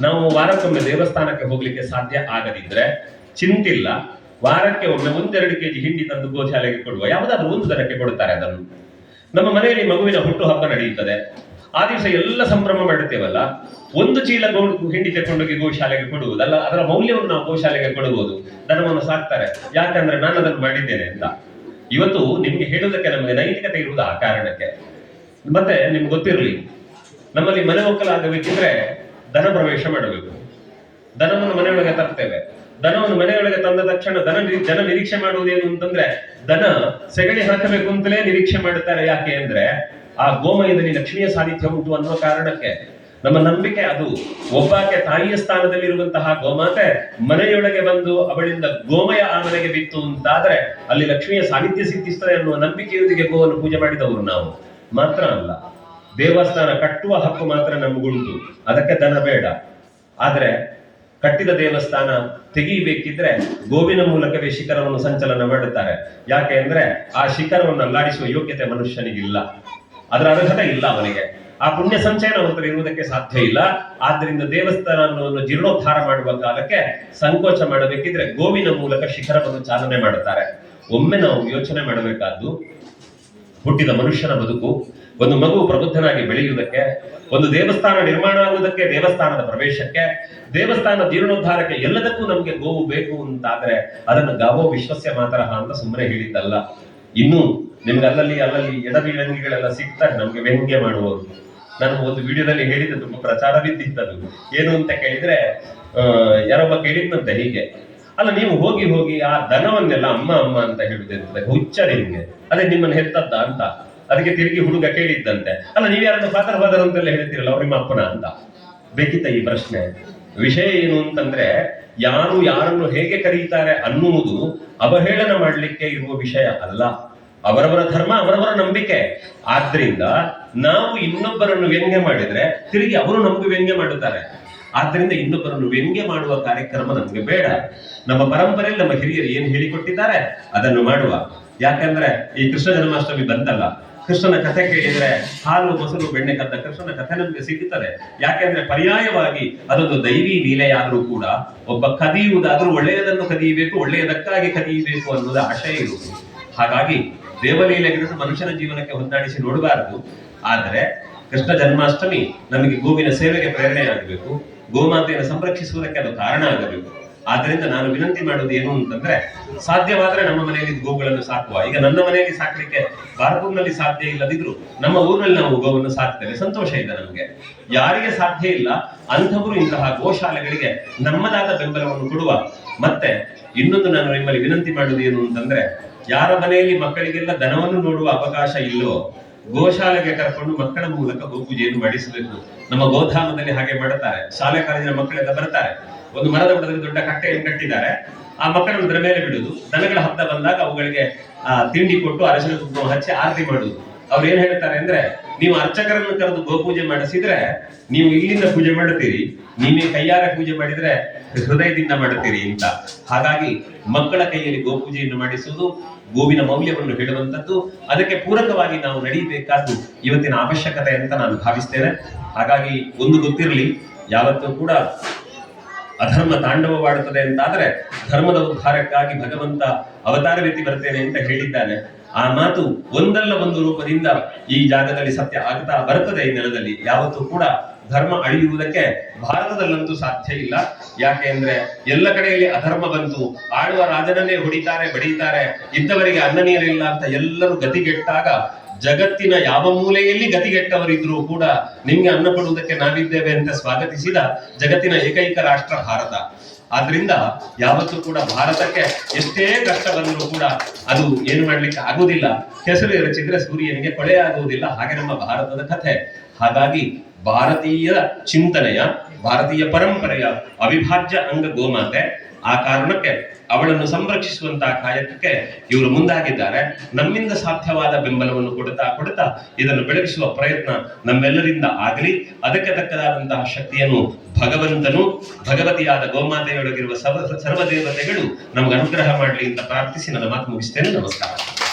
ನಾವು ವಾರಕ್ಕೊಮ್ಮೆ ದೇವಸ್ಥಾನಕ್ಕೆ ಹೋಗ್ಲಿಕ್ಕೆ ಸಾಧ್ಯ ಆಗದಿದ್ರೆ ಚಿಂತಿಲ್ಲ, ವಾರಕ್ಕೆ ಒಮ್ಮೆ 1-2 ಕೆಜಿ ಹಿಂಡಿ ತಂದು ಗೋಶಾಲೆಗೆ ಕೊಡುವ. ಯಾವುದಾದ್ರೂ ಒಂದು ದನಕ್ಕೆ ಕೊಡುತ್ತಾರೆ ಅದನ್ನು. ನಮ್ಮ ಮನೆಯಲ್ಲಿ ಮಗುವಿನ ಹುಟ್ಟು ಹಬ್ಬ ನಡೆಯುತ್ತದೆ, ಆ ದಿವಸ ಎಲ್ಲ ಸಂಭ್ರಮ ಮಾಡುತ್ತೇವಲ್ಲ, 1 ಚೀಲ ಹಿಂಡಿ ತೆಕೊಂಡೋಗಿ ಗೋಶಾಲೆಗೆ ಕೊಡುವುದಲ್ಲ, ಅದರ ಮೌಲ್ಯವನ್ನು ನಾವು ಗೋಶಾಲೆಗೆ ಕೊಡುವುದು. ದನವನ್ನು ಸಾಕ್ತಾರೆ, ಯಾಕಂದ್ರೆ ನಾನು ಅದನ್ನು ಮಾಡಿದ್ದೇನೆ ಅಂತ. ಇವತ್ತು ನಿಮ್ಗೆ ಹೇಳುವುದಕ್ಕೆ ನಮಗೆ ನೈತಿಕತೆ ಇರುವುದು ಆ ಕಾರಣಕ್ಕೆ. ಮತ್ತೆ ನಿಮ್ಗೆ ಗೊತ್ತಿರಲಿ, ನಮ್ಮಲ್ಲಿ ಮನೆ ಒಕ್ಕಲಾಗಬೇಕಿದ್ರೆ ದನ ಪ್ರವೇಶ ಮಾಡಬೇಕು. ದನವನ್ನು ಮನೆಯೊಳಗೆ ತರ್ತೇವೆ. ದನವನ್ನು ಮನೆಯೊಳಗೆ ತಂದ ತಕ್ಷಣ ಜನ ನಿರೀಕ್ಷೆ ಮಾಡುವುದೇನು ಅಂತಂದ್ರೆ, ದನ ಸೆಗಣಿ ಹಾಕಬೇಕು ಅಂತಲೇ ನಿರೀಕ್ಷೆ ಮಾಡುತ್ತಾರೆ. ಯಾಕೆ ಅಂದ್ರೆ ಆ ಗೋಮಯದಲ್ಲಿ ಲಕ್ಷ್ಮಿಯ ಸಾನ್ನಿಧ್ಯ ಉಂಟು ಅನ್ನುವ ಕಾರಣಕ್ಕೆ. ನಮ್ಮ ನಂಬಿಕೆ ಅದು. ಒಬ್ಬಾಕೆ ತಾಯಿಯ ಸ್ಥಾನದಲ್ಲಿರುವಂತಹ ಗೋಮಾತೆ ಮನೆಯೊಳಗೆ ಬಂದು ಅವಳಿಂದ ಗೋಮಯ ಆ ಮನೆಗೆ ಬಿತ್ತು ಅಂತಾದ್ರೆ ಅಲ್ಲಿ ಲಕ್ಷ್ಮಿಯ ಸಾನ್ನಿಧ್ಯ ಸಿದ್ಧಿಸ್ತದೆ ಅನ್ನುವ ನಂಬಿಕೆಯೊಂದಿಗೆ ಗೋವನ್ನು ಪೂಜೆ ಮಾಡಿದವರು ನಾವು. ಮಾತ್ರ ಅಲ್ಲ, ದೇವಸ್ಥಾನ ಕಟ್ಟುವ ಹಕ್ಕು ಮಾತ್ರ ನಮಗುಂಟು, ಅದಕ್ಕೆ ದನ ಬೇಡ. ಆದ್ರೆ ಕಟ್ಟಿದ ದೇವಸ್ಥಾನ ತೆಗೀಬೇಕಿದ್ರೆ ಗೋವಿನ ಮೂಲಕವೇ ಶಿಖರವನ್ನು ಸಂಚಲನ ಮಾಡುತ್ತಾರೆ. ಯಾಕೆ ಅಂದ್ರೆ ಆ ಶಿಖರವನ್ನು ಅಲ್ಲಾಡಿಸುವ ಯೋಗ್ಯತೆ ಮನುಷ್ಯನಿಗಿಲ್ಲ, ಅದರ ಅರ್ಹತೆ ಇಲ್ಲ ಅವನಿಗೆ. ಆ ಪುಣ್ಯ ಸಂಚಯನವಂತರು ಇರುವುದಕ್ಕೆ ಸಾಧ್ಯ ಇಲ್ಲ. ಆದ್ರಿಂದ ದೇವಸ್ಥಾನವನ್ನು ಜೀರ್ಣೋದ್ಧಾರ ಮಾಡುವ ಕಾಲಕ್ಕೆ ಸಂಕೋಚ ಮಾಡಬೇಕಿದ್ರೆ ಗೋವಿನ ಮೂಲಕ ಶಿಖರವನ್ನು ಚಾಲನೆ ಮಾಡುತ್ತಾರೆ. ಒಮ್ಮೆ ನಾವು ಯೋಚನೆ ಮಾಡಬೇಕಾದ್ದು, ಹುಟ್ಟಿದ ಮನುಷ್ಯನ ಬದುಕು, ಒಂದು ಮಗು ಪ್ರಬುದ್ಧನಾಗಿ ಬೆಳೆಯುವುದಕ್ಕೆ, ಒಂದು ದೇವಸ್ಥಾನ ನಿರ್ಮಾಣ ಆಗುವುದಕ್ಕೆ, ದೇವಸ್ಥಾನದ ಪ್ರವೇಶಕ್ಕೆ, ದೇವಸ್ಥಾನ ಜೀರ್ಣೋದ್ಧಾರಕ್ಕೆ, ಎಲ್ಲದಕ್ಕೂ ನಮ್ಗೆ ಗೋವು ಬೇಕು ಅಂತಾದ್ರೆ ಅದನ್ನು ಗಾವೋ ವಿಶ್ವಸ್ಯ ಮಾತರಹ ಅಂತ ಸುಮ್ಮನೆ ಹೇಳಿದ್ದಲ್ಲ. ಇನ್ನು ನಿಮ್ಗೆ ಅಲ್ಲಲ್ಲಿ ಎಡಬಿಡಂಗಿಗಳೆಲ್ಲ ಸಿಗ್ತಾರೆ ನಮ್ಗೆ ವ್ಯಂಗ್ಯ ಮಾಡುವವರು. ನಾನು ಒಂದು ವಿಡಿಯೋದಲ್ಲಿ ಹೇಳಿದ್ದೆ, ತುಂಬಾ ಪ್ರಚಾರ ಬಿದ್ದಿತ್ತದು. ಏನು ಅಂತ ಕೇಳಿದ್ರೆ, ಯಾರೊಬ್ಬ ಕೇಳಿದ್ನಂತೆ ಹೀಗೆ, ಅಲ್ಲ ನೀವು ಹೋಗಿ ಹೋಗಿ ಆ ದನವನ್ನೆಲ್ಲ ಅಮ್ಮ ಅಮ್ಮ ಅಂತ ಹೇಳುದಿರ್ತದೆ, ಹುಚ್ಚ ನಿಮ್ಗೆ, ಅದೇ ನಿಮ್ಮನ್ನು ಹೆತ್ತದ್ದ ಅಂತ. ಅದಕ್ಕೆ ತಿರುಗಿ ಹುಡುಗ ಕೇಳಿದ್ದಂತೆ, ಅಲ್ಲ ನೀವು ಯಾರನ್ನು ಫಾದರ್ ಅಂತೆಲ್ಲ ಹೇಳ್ತೀರಲ್ಲ, ಅವ್ರು ನಿಮ್ಮ ಅಪ್ಪನ ಅಂತ. ಬೇಕಿತ್ತ ಈ ಪ್ರಶ್ನೆ? ವಿಷಯ ಏನು ಅಂತಂದ್ರೆ, ಯಾರು ಯಾರನ್ನು ಹೇಗೆ ಕರೀತಾರೆ ಅನ್ನುವುದು ಅವಹೇಳನ ಮಾಡಲಿಕ್ಕೆ ಇರುವ ವಿಷಯ ಅಲ್ಲ. ಅವರವರ ಧರ್ಮ, ಅವರವರ ನಂಬಿಕೆ. ಆದ್ರಿಂದ ನಾವು ಇನ್ನೊಬ್ಬರನ್ನು ವ್ಯಂಗ್ಯ ಮಾಡಿದ್ರೆ ತಿರುಗಿ ಅವರು ನಮಗೂ ವ್ಯಂಗ್ಯ ಮಾಡುತ್ತಾರೆ. ಆದ್ರಿಂದ ಇನ್ನೊಬ್ಬರನ್ನು ವ್ಯಂಗ್ಯ ಮಾಡುವ ಕಾರ್ಯಕ್ರಮ ನಮ್ಗೆ ಬೇಡ. ನಮ್ಮ ಪರಂಪರೆಯಲ್ಲಿ ನಮ್ಮ ಹಿರಿಯರು ಏನ್ ಹೇಳಿಕೊಟ್ಟಿದ್ದಾರೆ ಅದನ್ನು ಮಾಡುವ. ಯಾಕಂದ್ರೆ ಈ ಕೃಷ್ಣ ಜನ್ಮಾಷ್ಟಮಿ ಬಂತಲ್ಲ, ಕೃಷ್ಣನ ಕಥೆ ಕೇಳಿದ್ರೆ ಹಾಲು ಮೊಸರು ಬೆಣ್ಣೆ ಕದ್ದ ಕೃಷ್ಣನ ಕಥೆ ನಮ್ಗೆ ಸಿಗುತ್ತದೆ. ಯಾಕೆಂದ್ರೆ ಪರ್ಯಾಯವಾಗಿ ಅದೊಂದು ದೈವಿ ಲೀಲೆಯಾದ್ರೂ ಕೂಡ ಒಬ್ಬ ಕದಿಯುವುದಾದ್ರೂ ಒಳ್ಳೆಯದನ್ನು ಕದಿಯಬೇಕು, ಒಳ್ಳೆಯದಕ್ಕಾಗಿ ಕದಿಯಬೇಕು ಅನ್ನೋದು ಆಶಯ ಇರುವುದು. ಹಾಗಾಗಿ ದೇವಲೀಲೆಗಳನ್ನು ಮನುಷ್ಯನ ಜೀವನಕ್ಕೆ ಹೊಂದಾಣಿಸಿ ನೋಡಬಾರದು. ಆದರೆ ಕೃಷ್ಣ ಜನ್ಮಾಷ್ಟಮಿ ನಮಗೆ ಗೋವಿನ ಸೇವೆಗೆ ಪ್ರೇರಣೆಯಾಗಬೇಕು, ಗೋಮಾತೆಯನ್ನು ಸಂರಕ್ಷಿಸುವುದಕ್ಕೆ ಅದು ಕಾರಣ ಆಗಬೇಕು. ಆದ್ರಿಂದ ನಾನು ವಿನಂತಿ ಮಾಡೋದು ಏನು ಅಂತಂದ್ರೆ, ಸಾಧ್ಯವಾದ್ರೆ ನಮ್ಮ ಮನೆಯಲ್ಲಿ ಗೋಗಳನ್ನು ಸಾಕುವ. ಈಗ ನನ್ನ ಮನೆಯಲ್ಲಿ ಸಾಕ್ಲಿಕ್ಕೆ ಬಾರ್ಪೂರ್ನಲ್ಲಿ ಸಾಧ್ಯ ಇಲ್ಲದಿದ್ರು ನಮ್ಮ ಊರಿನಲ್ಲಿ ನಾವು ಗೋವನ್ನು ಸಾಕ್ತೇವೆ, ಸಂತೋಷ ಇದೆ ನಮಗೆ. ಯಾರಿಗೆ ಸಾಧ್ಯ ಇಲ್ಲ ಅಂಥವರು ಇಂತಹ ಗೋಶಾಲೆಗಳಿಗೆ ನಮ್ಮದಾದ ಬೆಂಬಲವನ್ನು ಕೊಡುವ. ಮತ್ತೆ ಇನ್ನೊಂದು ನಾನು ನಿಮ್ಮಲ್ಲಿ ವಿನಂತಿ ಮಾಡೋದು ಏನು ಅಂತಂದ್ರೆ, ಯಾರ ಮನೆಯಲ್ಲಿ ಮಕ್ಕಳಿಗೆಲ್ಲ ದನವನ್ನು ನೋಡುವ ಅವಕಾಶ ಇಲ್ಲೋ ಗೋಶಾಲೆಗೆ ಕರ್ಕೊಂಡು ಮಕ್ಕಳ ಮೂಲಕ ಗೋಪೂಜೆಯನ್ನು ಮಾಡಿಸಬೇಕು. ನಮ್ಮ ಗೋಧಾಮದಲ್ಲಿ ಹಾಗೆ ಮಾಡುತ್ತಾರೆ. ಶಾಲೆ ಕಾಲೇಜಿನ ಮಕ್ಕಳೆಲ್ಲ ಬರ್ತಾರೆ, ಒಂದು ಮರದ ಬುಡದಲ್ಲಿ ದೊಡ್ಡ ಕಟ್ಟೆಯನ್ನು ಕಟ್ಟಿದ್ದಾರೆ, ಆ ಮಕ್ಕಳನ್ನು ಅದರ ಮೇಲೆ ಬಿಡುದು. ದನಗಳ ಹತ್ತ ಬಂದಾಗ ಅವುಗಳಿಗೆ ತಿಂಡಿ ಕೊಟ್ಟು ಅರಶಿನ ಕುಂಕುಮ ಹಚ್ಚಿ ಆರತಿ ಮಾಡುದು. ಅವ್ರು ಏನ್ ಹೇಳ್ತಾರೆ ಅಂದ್ರೆ, ನೀವು ಅರ್ಚಕರನ್ನು ಕರೆದು ಗೋಪೂಜೆ ಮಾಡಿಸಿದ್ರೆ ನೀವು ಇಲ್ಲಿಂದ ಪೂಜೆ ಮಾಡುತ್ತೀರಿ, ನೀವೇ ಕೈಯಾರ ಪೂಜೆ ಮಾಡಿದ್ರೆ ಹೃದಯದಿಂದ ಮಾಡುತ್ತೀರಿ ಅಂತ. ಹಾಗಾಗಿ ಮಕ್ಕಳ ಕೈಯಲ್ಲಿ ಗೋಪೂಜೆಯನ್ನು ಮಾಡಿಸುವುದು ಗೋವಿನ ಮೌಲ್ಯವನ್ನು ಹೇಳುವಂಥದ್ದು, ಅದಕ್ಕೆ ಪೂರಕವಾಗಿ ನಾವು ನಡೆಯಬೇಕಾದ್ದು ಇವತ್ತಿನ ಅವಶ್ಯಕತೆ ಅಂತ ನಾನು ಭಾವಿಸ್ತೇನೆ. ಹಾಗಾಗಿ ಒಂದು ಗೊತ್ತಿರಲಿ, ಯಾವತ್ತೂ ಕೂಡ ಅಧರ್ಮ ತಾಂಡವವಾಡುತ್ತದೆ ಅಂತಾದ್ರೆ ಧರ್ಮದ ಉದ್ಧಾರಕ್ಕಾಗಿ ಭಗವಂತ ಅವತಾರವೆತ್ತಿ ಬರ್ತೇನೆ ಅಂತ ಹೇಳಿದ್ದಾನೆ. ಆ ಮಾತು ಒಂದಲ್ಲ ಒಂದು ರೂಪದಿಂದ ಈ ಜಾಗದಲ್ಲಿ ಸತ್ಯ ಆಗ್ತಾ ಬರುತ್ತದೆ. ಈ ನೆಲದಲ್ಲಿ ಯಾವತ್ತೂ ಕೂಡ ಧರ್ಮ ಅಳಿಯುವುದಕ್ಕೆ ಭಾರತದಲ್ಲಂತೂ ಸಾಧ್ಯ ಇಲ್ಲ. ಯಾಕೆ ಅಂದ್ರೆ ಎಲ್ಲ ಕಡೆಯಲ್ಲಿ ಅಧರ್ಮ ಬಂತು, ಆಳುವ ರಾಜನನ್ನೇ ಹೊಡಿತಾರೆ, ಬಡಿತಾರೆ, ಇದ್ದವರಿಗೆ ಅನ್ನ ನೀರಿಲ್ಲ ಅಂತ ಎಲ್ಲರೂ ಗತಿಗೆಟ್ಟಾಗ ಜಗತ್ತಿನ ಯಾವ ಮೂಲೆಯಲ್ಲಿ ಗತಿಗೆಟ್ಟವರಿದ್ರೂ ಕೂಡ ನಿಮ್ಗೆ ಅನ್ನ ಕೊಡುವುದಕ್ಕೆ ನಾವಿದ್ದೇವೆ ಅಂತ ಸ್ವಾಗತಿಸಿದ ಜಗತ್ತಿನ ಏಕೈಕ ರಾಷ್ಟ್ರ ಭಾರತ. ಆದ್ರಿಂದ ಯಾವತ್ತೂ ಕೂಡ ಭಾರತಕ್ಕೆ ಎಷ್ಟೇ ಕಷ್ಟ ಬಂದರೂ ಕೂಡ ಅದು ಏನು ಮಾಡ್ಲಿಕ್ಕೆ ಆಗುವುದಿಲ್ಲ. ಕೆಸರು ಎರಚಿದ್ರೆ ಸೂರ್ಯನಿಗೆ ಕೊಳೆ ಆಗುವುದಿಲ್ಲ. ಹಾಗೆ ನಮ್ಮ ಭಾರತದ ಕಥೆ. ಹಾಗಾಗಿ ಭಾರತೀಯ ಚಿಂತನೆಯ, ಭಾರತೀಯ ಪರಂಪರೆಯ ಅವಿಭಾಜ್ಯ ಅಂಗ ಗೋಮಾತೆ. ಆ ಕಾರಣಕ್ಕೆ ಅವಳನ್ನು ಸಂರಕ್ಷಿಸುವಂತಹ ಕಾಯಕಕ್ಕೆ ಇವರು ಮುಂದಾಗಿದ್ದಾರೆ. ನಮ್ಮಿಂದ ಸಾಧ್ಯವಾದ ಬೆಂಬಲವನ್ನು ಕೊಡುತ್ತಾ ಇದನ್ನು ಬೆಳಗಿಸುವ ಪ್ರಯತ್ನ ನಮ್ಮೆಲ್ಲರಿಂದ ಆಗಲಿ. ಅದಕ್ಕೆ ತಕ್ಕದಾದಂತಹ ಶಕ್ತಿಯನ್ನು ಭಗವಂತನು, ಭಗವತಿಯಾದ ಗೋಮಾತೆಯೊಳಗಿರುವ ಸರ್ವದೇವತೆಗಳು ನಮ್ಗೆ ಅನುಗ್ರಹ ಮಾಡಲಿ ಅಂತ ಪ್ರಾರ್ಥಿಸಿ ನನ್ನ ಮಾತು ಮುಗಿಸ್ತೇನೆ. ನಮಸ್ಕಾರ.